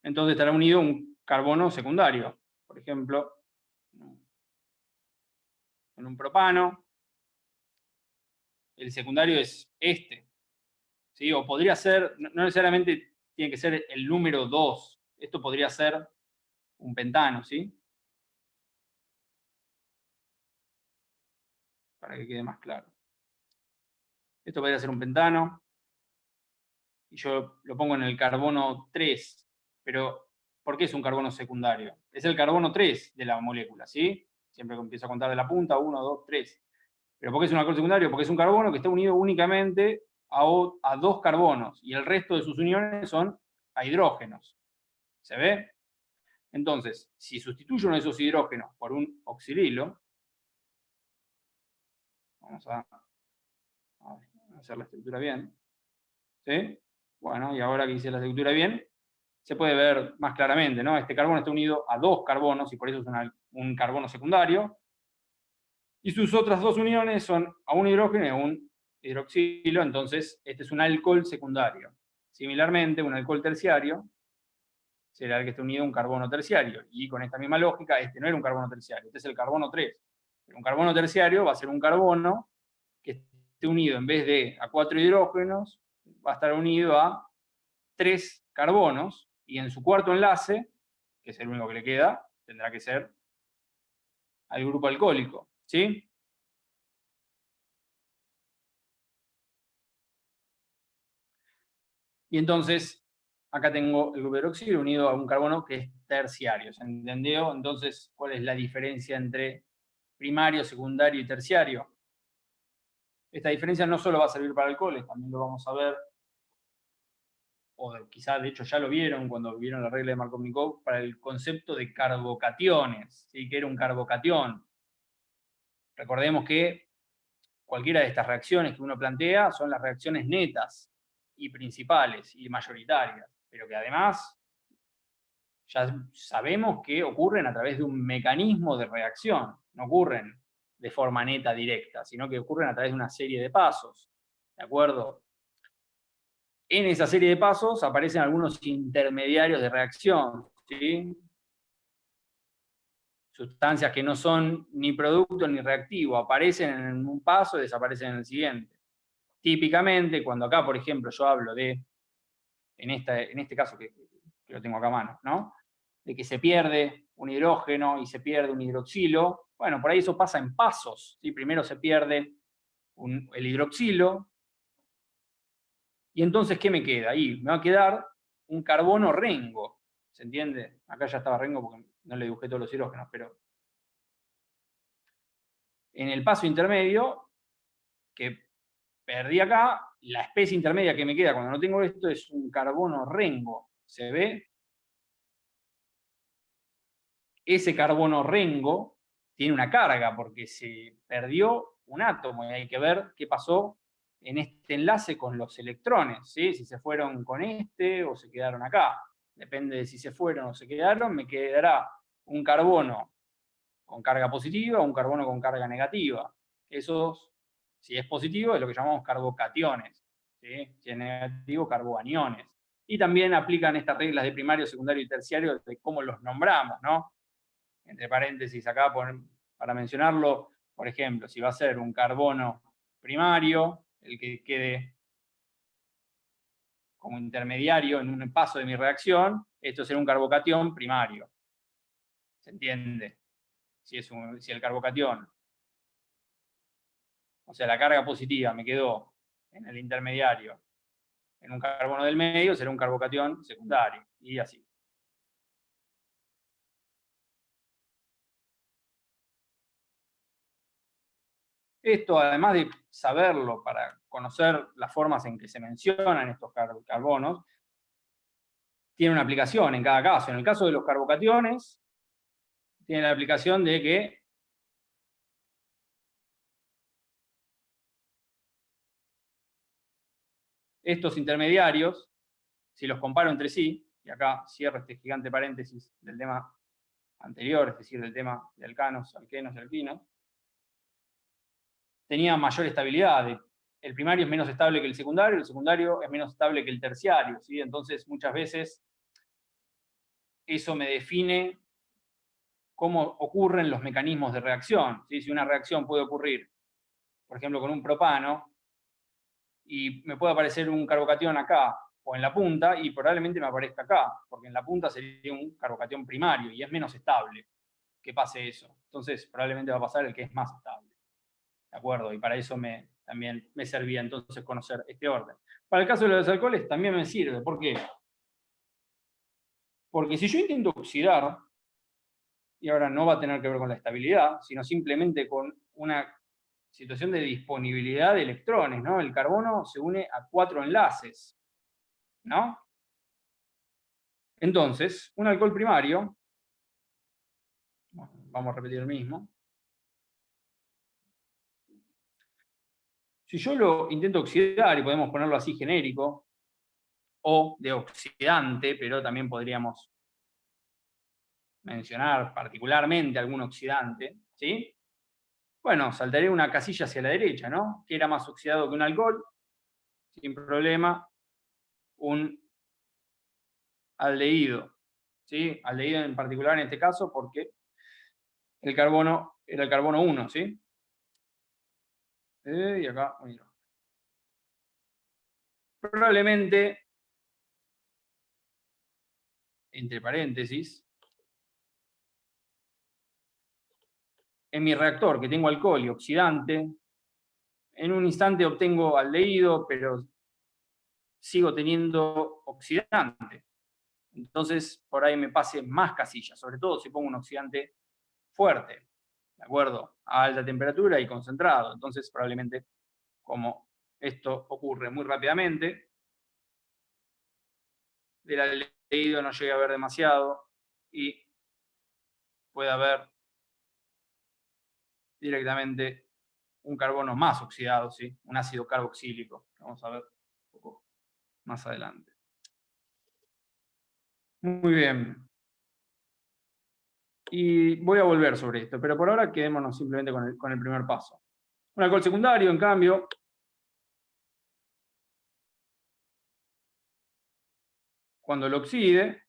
entonces estará unido a un carbono secundario. Por ejemplo, en un propano, el secundario es este. ¿Sí? O podría ser, no necesariamente tiene que ser el número 2. Esto podría ser un pentano, ¿sí? Para que quede más claro. Esto podría ser un pentano. Y yo lo pongo en el carbono 3. Pero, ¿por qué es un carbono secundario? Es el carbono 3 de la molécula, ¿sí? Siempre que empiezo a contar de la punta, 1, 2, 3. ¿Pero por qué es un alcohol secundario? Porque es un carbono que está unido únicamente a dos carbonos. Y el resto de sus uniones son a hidrógenos. ¿Se ve? Entonces, si sustituyo uno de esos hidrógenos por un oxidrilo, vamos a hacer la estructura bien, ¿sí? Bueno, y ahora que hice la estructura bien, se puede ver más claramente, ¿no? Este carbono está unido a dos carbonos y por eso es un carbono secundario, y sus otras dos uniones son a un hidrógeno y a un hidroxilo, entonces este es un alcohol secundario. Similarmente, un alcohol terciario será el que esté unido a un carbono terciario. Y con esta misma lógica, este no era un carbono terciario, este es el carbono 3. Pero un carbono terciario va a ser un carbono que esté unido, en vez de a 4 hidrógenos, va a estar unido a 3 carbonos, y en su cuarto enlace, que es el único que le queda, tendrá que ser al grupo alcohólico. ¿Sí? Y entonces, acá tengo el grupo hidroxilo unido a un carbono que es terciario. ¿Se entendió? Entonces, ¿cuál es la diferencia entre primario, secundario y terciario? Esta diferencia no solo va a servir para alcoholes, también lo vamos a ver, o quizá de hecho ya lo vieron cuando vieron la regla de Markovnikov, para el concepto de carbocationes, ¿sí? ¿Qué era un carbocatión? Recordemos que cualquiera de estas reacciones que uno plantea son las reacciones netas y principales y mayoritarias, pero que además ya sabemos que ocurren a través de un mecanismo de reacción, no ocurren de forma neta, directa, sino que ocurren a través de una serie de pasos. ¿De acuerdo? En esa serie de pasos aparecen algunos intermediarios de reacción, ¿sí? Sustancias que no son ni producto ni reactivo, aparecen en un paso y desaparecen en el siguiente. Típicamente, cuando acá, por ejemplo, yo hablo de, en este caso que lo tengo acá a mano, ¿no? De que se pierde un hidrógeno y se pierde un hidroxilo, bueno, por ahí eso pasa en pasos, ¿sí? Primero se pierde el hidroxilo, y entonces, ¿qué me queda? Ahí me va a quedar un carbono rengo, ¿se entiende? Acá ya estaba rengo porque no le dibujé todos los hidrógenos, pero en el paso intermedio, que perdí acá, la especie intermedia que me queda cuando no tengo esto es un carbono rengo, ¿se ve? Ese carbono rengo tiene una carga porque se perdió un átomo y hay que ver qué pasó en este enlace con los electrones, ¿sí? Si se fueron con este o se quedaron acá. Depende de si se fueron o se quedaron, me quedará un carbono con carga positiva o un carbono con carga negativa. Esos, si es positivo, es lo que llamamos carbocationes, ¿sí? Si es negativo, carboaniones. Y también aplican estas reglas de primario, secundario y terciario de cómo los nombramos, ¿no? Entre paréntesis acá, para mencionarlo, por ejemplo, si va a ser un carbono primario, el que quede como intermediario en un paso de mi reacción, esto será un carbocatión primario. ¿Se entiende? Si el carbocatión, o sea, la carga positiva me quedó en el intermediario, en un carbono del medio, será un carbocatión secundario, y así. Esto, además de saberlo para conocer las formas en que se mencionan estos carbonos, tiene una aplicación en cada caso. En el caso de los carbocationes, tiene la aplicación de que estos intermediarios, si los comparo entre sí, y acá cierro este gigante paréntesis del tema anterior, es decir, del tema de alcanos, alquenos y alquinos, tenía mayor estabilidad. El primario es menos estable que el secundario es menos estable que el terciario, ¿sí? Entonces, muchas veces, eso me define cómo ocurren los mecanismos de reacción, ¿sí? Si una reacción puede ocurrir, por ejemplo, con un propano, y me puede aparecer un carbocatión acá o en la punta, y probablemente me aparezca acá, porque en la punta sería un carbocatión primario, y es menos estable que pase eso. Entonces, probablemente va a pasar el que es más estable. ¿De acuerdo? Y para eso también me servía entonces conocer este orden. Para el caso de los alcoholes también me sirve. ¿Por qué? Porque si yo intento oxidar, y ahora no va a tener que ver con la estabilidad, sino simplemente con una situación de disponibilidad de electrones, ¿no? El carbono se une a 4 enlaces, ¿no? Entonces, un alcohol primario, vamos a repetir el mismo, si yo lo intento oxidar, y podemos ponerlo así genérico, o de oxidante, pero también podríamos mencionar particularmente algún oxidante, ¿sí? Bueno, saltaré una casilla hacia la derecha, ¿no? ¿Qué era más oxidado que un alcohol? Sin problema, un aldehído, ¿sí? Aldehído en particular en este caso porque el carbono era el carbono 1, ¿sí? Y acá, mira. Probablemente, entre paréntesis, en mi reactor que tengo alcohol y oxidante, en un instante obtengo aldehído, pero sigo teniendo oxidante. Entonces, por ahí me pase más casillas, sobre todo si pongo un oxidante fuerte, ¿de acuerdo? A alta temperatura y concentrado. Entonces, probablemente, como esto ocurre muy rápidamente, del aldehído no llegue a ver demasiado y puede haber directamente un carbono más oxidado, ¿sí? Un ácido carboxílico. Vamos a ver un poco más adelante. Muy bien. Y voy a volver sobre esto, pero por ahora quedémonos simplemente con el primer paso. Un alcohol secundario, en cambio, cuando lo oxide,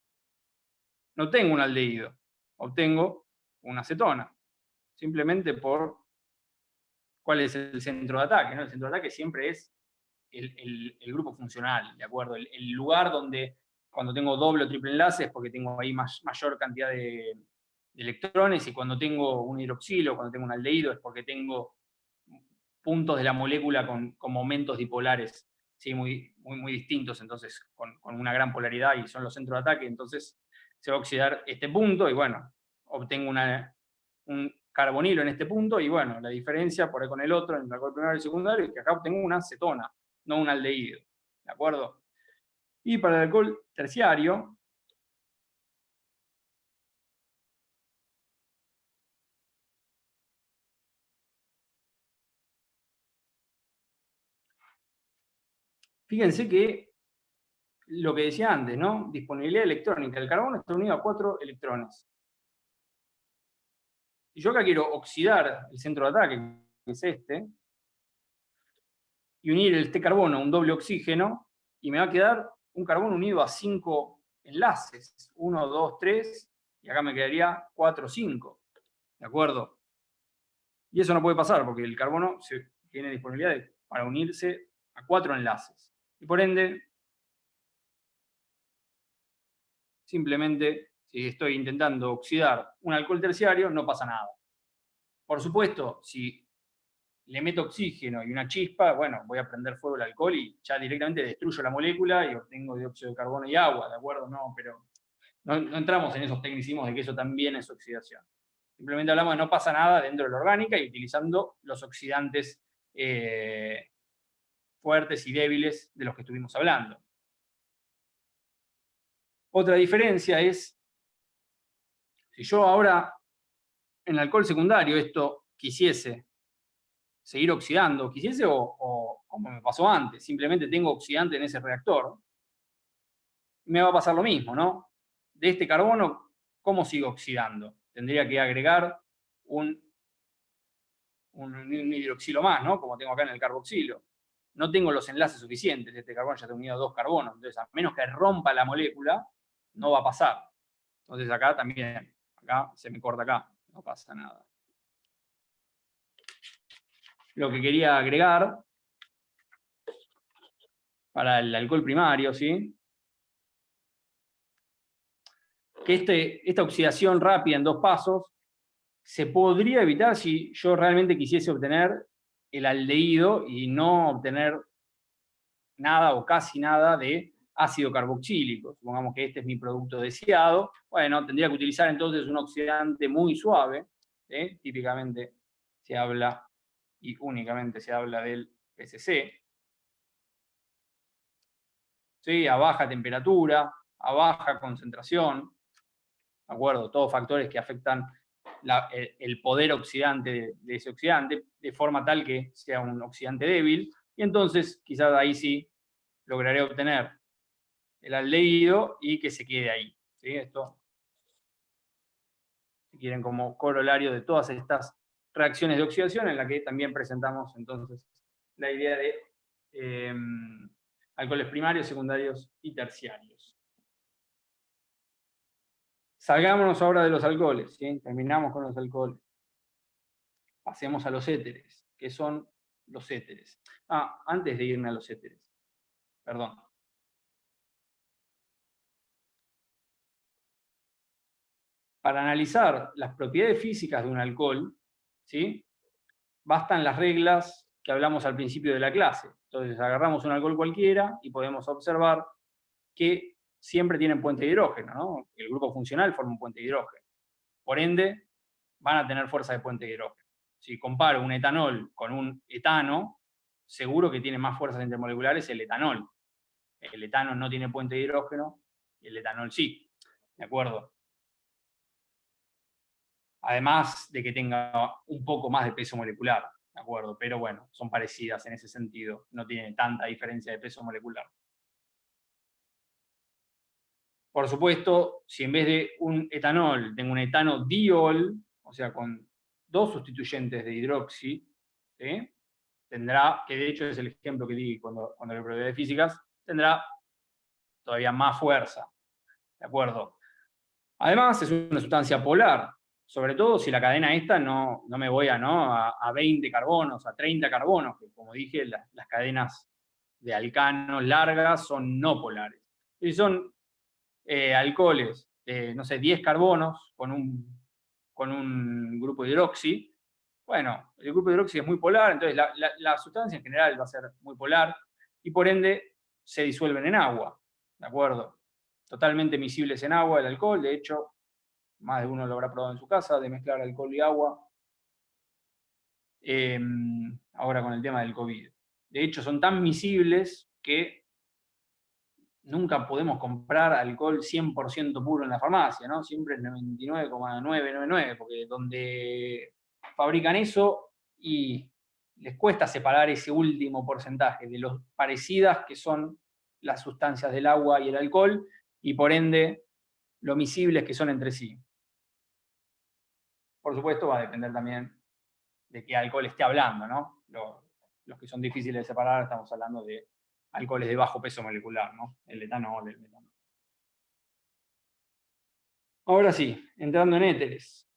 no tengo un aldehído, obtengo una acetona, simplemente por cuál es el centro de ataque, ¿no? El centro de ataque siempre es el grupo funcional, ¿de acuerdo? El lugar donde, cuando tengo doble o triple enlace, es porque tengo ahí mayor cantidad de electrones, y cuando tengo un hidroxilo, cuando tengo un aldehído, es porque tengo puntos de la molécula con momentos dipolares, ¿sí? muy distintos, entonces con una gran polaridad, y son los centros de ataque. Entonces se va a oxidar este punto, y bueno, obtengo un carbonilo en este punto, y bueno, la diferencia por ahí con el otro, en el alcohol primario y secundario, es que acá obtengo una acetona, no un aldehído, ¿de acuerdo? Y para el alcohol terciario, fíjense que lo que decía antes, ¿no? Disponibilidad electrónica. El carbono está unido a 4 electrones. Y yo acá quiero oxidar el centro de ataque, que es este, y unir este carbono a un doble oxígeno, y me va a quedar un carbono unido a 5 enlaces. 1, 2, 3, y acá me quedaría 4, 5. ¿De acuerdo? Y eso no puede pasar, porque el carbono tiene disponibilidad para unirse a 4 enlaces. Y por ende, simplemente, si estoy intentando oxidar un alcohol terciario, no pasa nada. Por supuesto, si le meto oxígeno y una chispa, bueno, voy a prender fuego el alcohol y ya directamente destruyo la molécula y obtengo dióxido de carbono y agua, ¿de acuerdo? No, pero no entramos en esos tecnicismos de que eso también es oxidación. Simplemente hablamos de no pasa nada dentro de la orgánica y utilizando los oxidantes fuertes y débiles de los que estuvimos hablando. Otra diferencia es, si yo ahora en el alcohol secundario esto quisiese seguir oxidando, quisiese o como me pasó antes, simplemente tengo oxidante en ese reactor, me va a pasar lo mismo, ¿no? De este carbono, ¿cómo sigo oxidando? Tendría que agregar un hidroxilo más, ¿no? Como tengo acá en el carboxilo. No tengo los enlaces suficientes, este carbono ya está unido a 2 carbonos, entonces a menos que rompa la molécula, no va a pasar. Entonces acá también, acá se me corta acá, no pasa nada. Lo que quería agregar para el alcohol primario, ¿sí? Que esta oxidación rápida en 2 pasos se podría evitar si yo realmente quisiese obtener el aldehído y no obtener nada o casi nada de ácido carboxílico. Supongamos que este es mi producto deseado. Bueno, tendría que utilizar entonces un oxidante muy suave. ¿Sí? Típicamente se habla y únicamente se habla del PCC. ¿Sí? A baja temperatura, a baja concentración. ¿De acuerdo? Todos factores que afectan el poder oxidante de ese oxidante, de forma tal que sea un oxidante débil, y entonces quizás ahí sí lograré obtener el aldehído y que se quede ahí. ¿Sí? Esto, si quieren, como corolario de todas estas reacciones de oxidación, en la que también presentamos entonces la idea de alcoholes primarios, secundarios y terciarios. Salgámonos ahora de los alcoholes, ¿sí? Terminamos con los alcoholes. Pasemos a los éteres. ¿Qué son los éteres? Antes de irme a los éteres. Perdón. Para analizar las propiedades físicas de un alcohol, ¿sí? Bastan las reglas que hablamos al principio de la clase. Entonces agarramos un alcohol cualquiera y podemos observar que siempre tienen puente de hidrógeno, ¿no? El grupo funcional forma un puente de hidrógeno. Por ende, van a tener fuerza de puente de hidrógeno. Si comparo un etanol con un etano, seguro que tiene más fuerzas intermoleculares el etanol. El etano no tiene puente de hidrógeno, y el etanol sí. ¿De acuerdo? Además de que tenga un poco más de peso molecular. ¿De acuerdo? Pero bueno, son parecidas en ese sentido. No tiene tanta diferencia de peso molecular. Por supuesto, si en vez de un etanol tengo un etanodiol, o sea, con 2 sustituyentes de hidroxi, ¿sí? Tendrá, que de hecho es el ejemplo que di cuando le probé de físicas, tendrá todavía más fuerza. ¿De acuerdo? Además, es una sustancia polar, sobre todo si la cadena esta no me voy a 20 carbonos, a 30 carbonos, que como dije, las cadenas de alcanos largas son no polares. Y son alcoholes, no sé, 10 carbonos con un grupo de hidroxi. Bueno, el grupo de hidroxi es muy polar, entonces la sustancia en general va a ser muy polar y por ende se disuelven en agua, ¿de acuerdo? Totalmente miscibles en agua el alcohol, de hecho, más de uno lo habrá probado en su casa, de mezclar alcohol y agua, ahora con el tema del COVID. De hecho, son tan miscibles que nunca podemos comprar alcohol 100% puro en la farmacia, ¿no? Siempre el 99,999, porque donde fabrican eso y les cuesta separar ese último porcentaje de los parecidas que son las sustancias del agua y el alcohol, y por ende lo miscibles que son entre sí. Por supuesto, va a depender también de qué alcohol esté hablando, ¿no? Los que son difíciles de separar, estamos hablando de alcoholes de bajo peso molecular, ¿no? El etanol, el metanol. Ahora sí, entrando en éteres.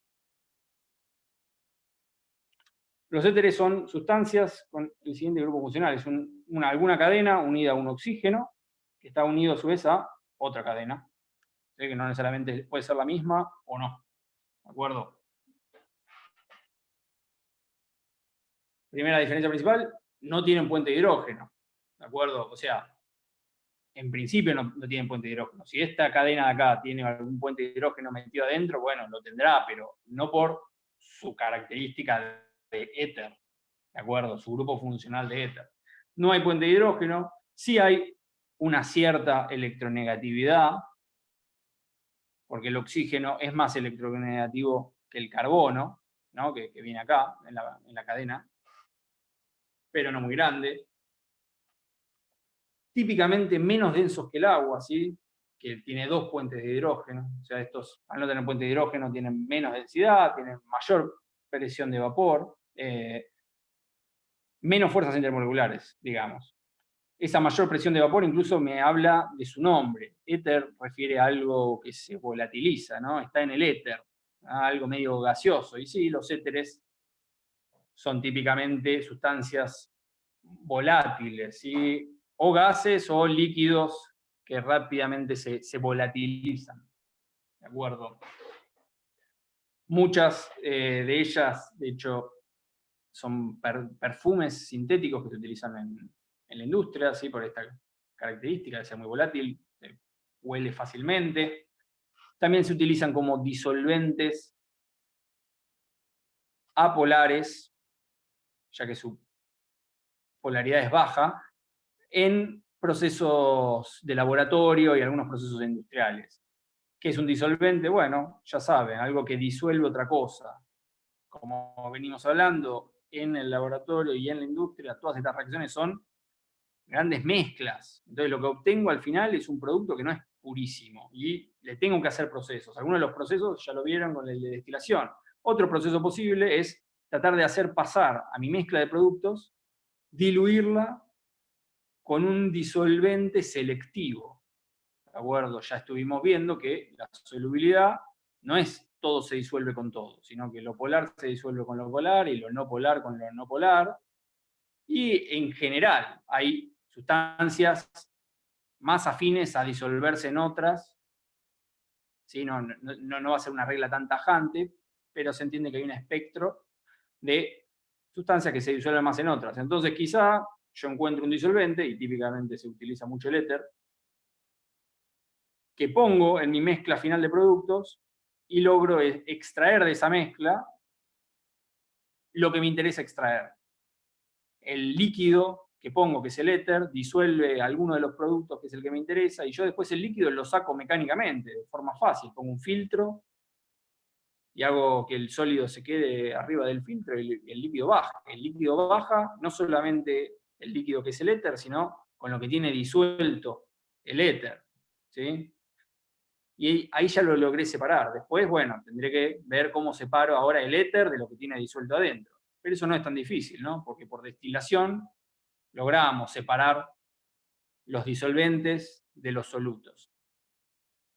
Los éteres son sustancias con el siguiente grupo funcional. Es alguna cadena unida a un oxígeno, que está unido a su vez a otra cadena. Que no necesariamente puede ser la misma o no. ¿De acuerdo? Primera diferencia principal, no tienen puente de hidrógeno. ¿De acuerdo? O sea, en principio no tienen puente de hidrógeno. Si esta cadena de acá tiene algún puente de hidrógeno metido adentro, bueno, lo tendrá, pero no por su característica de éter, ¿de acuerdo? Su grupo funcional de éter. No hay puente de hidrógeno, sí hay una cierta electronegatividad, porque el oxígeno es más electronegativo que el carbono, ¿no? que viene acá, en la cadena, pero no muy grande. Típicamente menos densos que el agua, ¿sí? Que tiene 2 puentes de hidrógeno. O sea, estos, al no tener puente de hidrógeno, tienen menos densidad, tienen mayor presión de vapor, menos fuerzas intermoleculares, digamos. Esa mayor presión de vapor incluso me habla de su nombre. Éter refiere a algo que se volatiliza, ¿no? Está en el éter, algo medio gaseoso. Y sí, los éteres son típicamente sustancias volátiles, ¿sí? O gases o líquidos que rápidamente se volatilizan. ¿De acuerdo? Muchas de ellas, de hecho, son perfumes sintéticos que se utilizan en la industria, ¿sí? Por esta característica de ser muy volátil, huele fácilmente. También se utilizan como disolventes apolares, ya que su polaridad es baja, en procesos de laboratorio y algunos procesos industriales. ¿Qué es un disolvente? Bueno, ya saben, algo que disuelve otra cosa. Como venimos hablando, en el laboratorio y en la industria, todas estas reacciones son grandes mezclas. Entonces lo que obtengo al final es un producto que no es purísimo y le tengo que hacer procesos. Algunos de los procesos ya lo vieron con el de destilación. Otro proceso posible es tratar de hacer pasar a mi mezcla de productos, diluirla con un disolvente selectivo. ¿De acuerdo? Ya estuvimos viendo que la solubilidad no es todo se disuelve con todo, sino que lo polar se disuelve con lo polar y lo no polar con lo no polar. Y en general hay sustancias más afines a disolverse en otras. ¿Sí? No va a ser una regla tan tajante, pero se entiende que hay un espectro de sustancias que se disuelven más en otras. Entonces quizá yo encuentro un disolvente, y típicamente se utiliza mucho el éter, que pongo en mi mezcla final de productos y logro extraer de esa mezcla lo que me interesa extraer. El líquido que pongo, que es el éter, disuelve alguno de los productos que es el que me interesa, y yo después el líquido lo saco mecánicamente, de forma fácil. Pongo un filtro y hago que el sólido se quede arriba del filtro y el líquido baja. El líquido baja no solamente el líquido que es el éter, sino con lo que tiene disuelto el éter, ¿sí? Y ahí ya lo logré separar. Después, bueno, tendré que ver cómo separo ahora el éter de lo que tiene disuelto adentro. Pero eso no es tan difícil, ¿no? Porque por destilación logramos separar los disolventes de los solutos.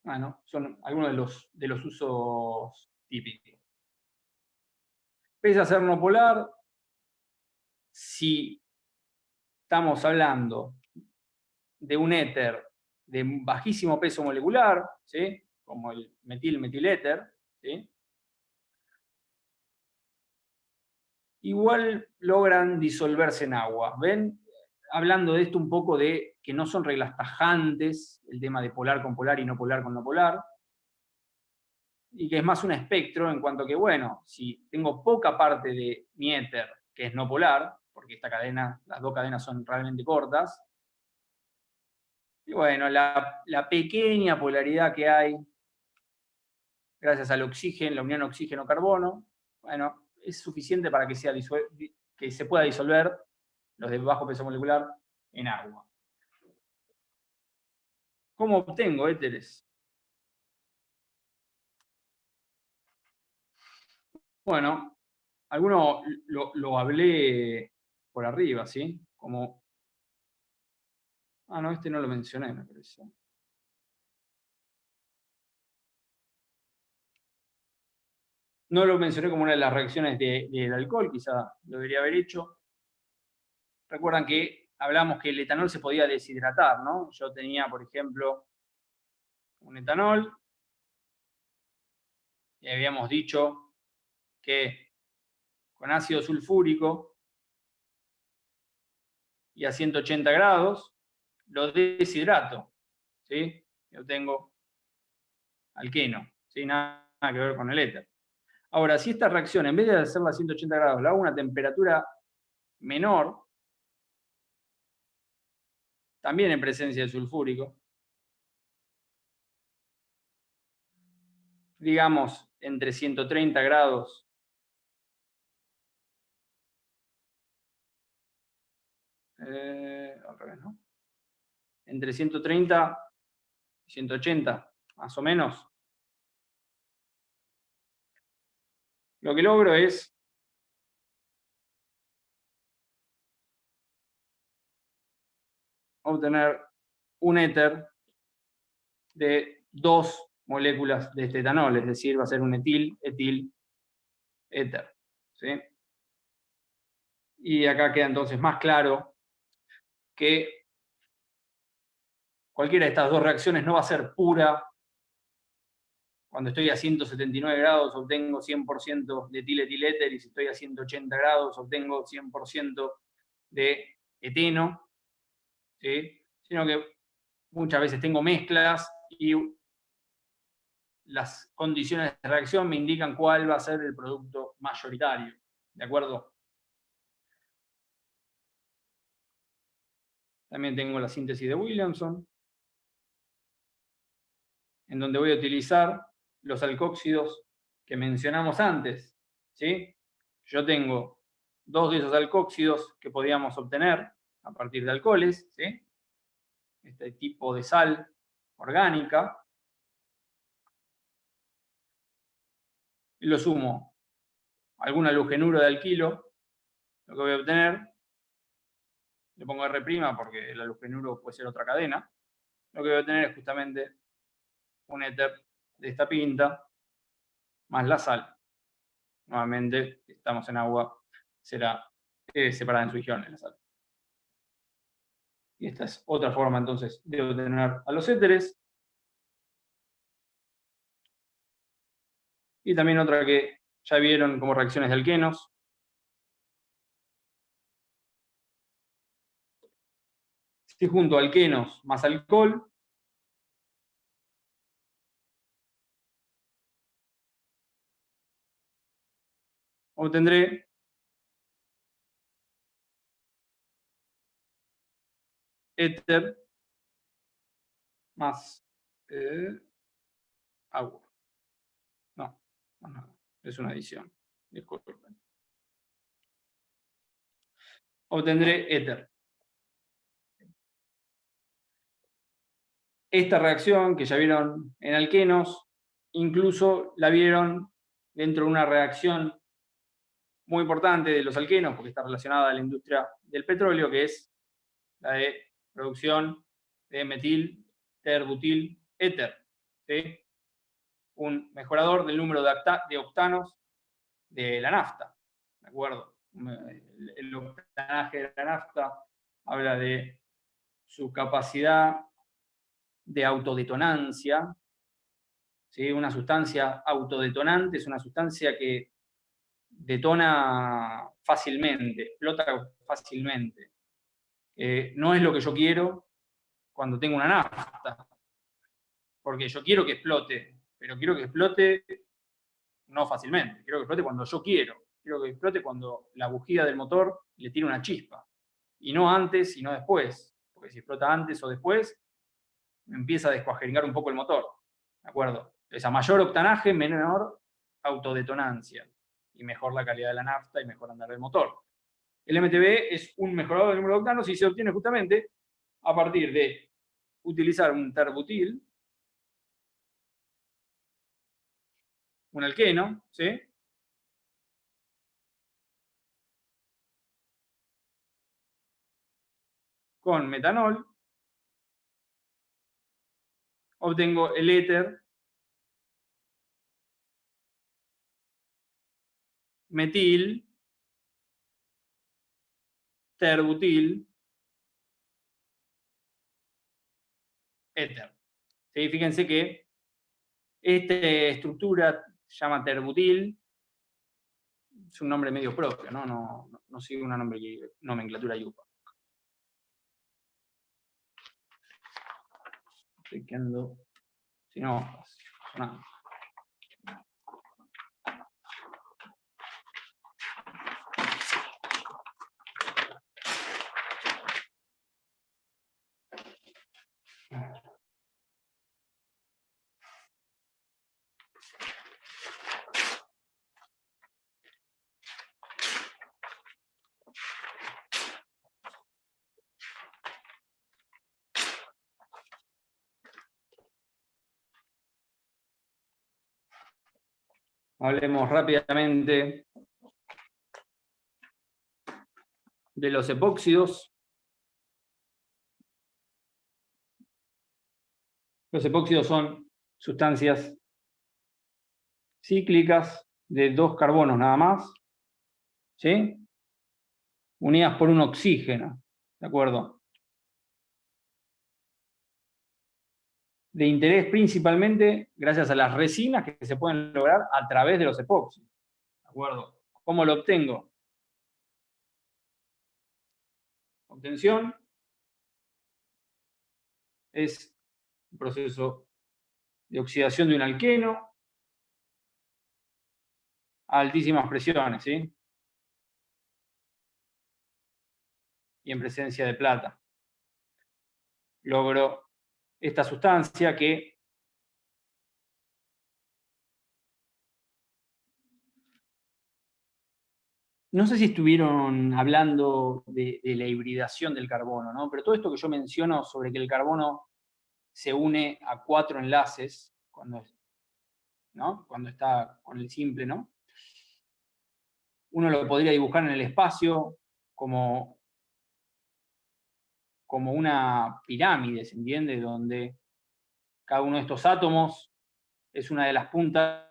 Bueno, son algunos de los usos típicos. Pese a ser no polar, si estamos hablando de un éter de bajísimo peso molecular, ¿sí? Como el metiléter, ¿sí? Igual logran disolverse en agua. ¿Ven? Hablando de esto un poco de que no son reglas tajantes, el tema de polar con polar y no polar con no polar, y que es más un espectro en cuanto que, bueno, si tengo poca parte de mi éter que es no polar, porque esta cadena, las dos cadenas son realmente cortas, y bueno, la pequeña polaridad que hay, gracias al oxígeno, la unión oxígeno-carbono, bueno, es suficiente para que, que se pueda disolver los de bajo peso molecular en agua. ¿Cómo obtengo éteres? Bueno, alguno lo hablé por arriba, ¿sí? Como... Ah, no, este no lo mencioné, me parece. No lo mencioné como una de las reacciones del alcohol, quizá lo debería haber hecho. Recuerdan que hablamos que el etanol se podía deshidratar, ¿no? Yo tenía, por ejemplo, un etanol, y habíamos dicho que con ácido sulfúrico y a 180 grados lo deshidrato, ¿sí? Y obtengo alqueno, ¿sí? Nada que ver con el éter. Ahora, si esta reacción, en vez de hacerla a 180 grados, la hago a una temperatura menor, también en presencia de sulfúrico, digamos entre 130 grados al revés, ¿no? Entre 130 y 180, más o menos. Lo que logro es obtener un éter de 2 moléculas de este etanol, es decir, va a ser un etil, etil, éter. ¿Sí? Y acá queda entonces más claro que cualquiera de estas dos reacciones no va a ser pura. Cuando estoy a 179 grados obtengo 100% de etil-etil-éter, y si estoy a 180 grados obtengo 100% de eteno, ¿sí? Sino que muchas veces tengo mezclas y las condiciones de reacción me indican cuál va a ser el producto mayoritario. ¿De acuerdo? También tengo la síntesis de Williamson, en donde voy a utilizar los alcóxidos que mencionamos antes, ¿sí? Yo tengo 2 de esos alcóxidos que podíamos obtener a partir de alcoholes, ¿sí? Este tipo de sal orgánica. Y lo sumo a algún halogenuro de alquilo, lo que voy a obtener, le pongo R' porque el halogenuro puede ser otra cadena, lo que voy a obtener es justamente un éter de esta pinta más la sal. Nuevamente, estamos en agua, será separada en suigiones la sal. Y esta es otra forma entonces de obtener a los éteres. Y también otra que ya vieron como reacciones de alquenos. Si junto a alquenos más alcohol, obtendré éter más agua. No, es una adición. Disculpen. Obtendré éter. esta reacción que ya vieron en alquenos, incluso la vieron dentro de una reacción muy importante de los alquenos, porque está relacionada a la industria del petróleo, que es la de producción de metil terbutil éter, ¿sí? Un mejorador del número de octanos de la nafta, ¿de acuerdo? El octanaje de la nafta habla de su capacidad de autodetonancia, ¿sí? Una sustancia autodetonante es una sustancia que detona fácilmente, explota fácilmente. No es lo que yo quiero cuando tengo una nafta, porque yo quiero que explote, pero quiero que explote no fácilmente, quiero que explote cuando yo quiero que explote cuando la bujía del motor le tire una chispa, y no antes y no después, porque si explota antes o después, me empieza a descuajeringar un poco el motor, ¿de acuerdo? Entonces, a mayor octanaje, menor autodetonancia, y mejor la calidad de la nafta y mejor andar del motor. El MTBE es un mejorador del número de octanos y se obtiene justamente a partir de utilizar un terbutil, un alqueno, ¿sí? Con metanol, obtengo el éter metil terbutil éter. ¿Sí? Fíjense que esta estructura se llama terbutil, es un nombre medio propio, ¿no? No sigue una nomenclatura yupa. Estoy quedando sin hojas. No. Hablemos rápidamente de los epóxidos. Los epóxidos son sustancias cíclicas de 2 carbonos nada más, ¿sí? Unidas por un oxígeno, ¿de acuerdo? De interés principalmente gracias a las resinas que se pueden lograr a través de los epóxidos, ¿de acuerdo? ¿Cómo lo obtengo? Obtención es un proceso de oxidación de un alqueno a altísimas presiones, ¿sí? Y en presencia de plata. Logro esta sustancia que no sé si estuvieron hablando de la hibridación del carbono, ¿no? Pero todo esto que yo menciono sobre que el carbono se une a 4 enlaces cuando está con el simple, ¿no? Uno lo podría dibujar en el espacio como una pirámide, ¿se entiende? Donde cada uno de estos átomos es una de las puntas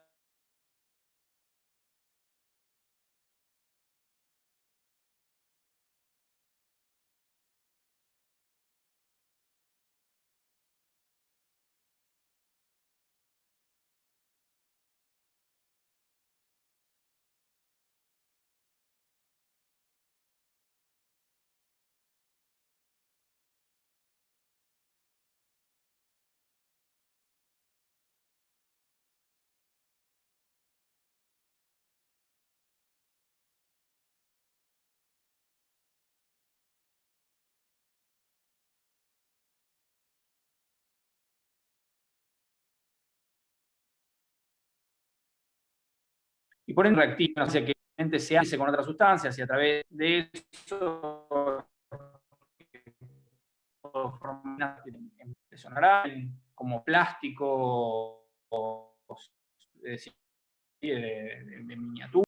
y por ende reactiva, o sea que se hace con otras sustancias y a través de eso sonarán, como plástico, de miniatura.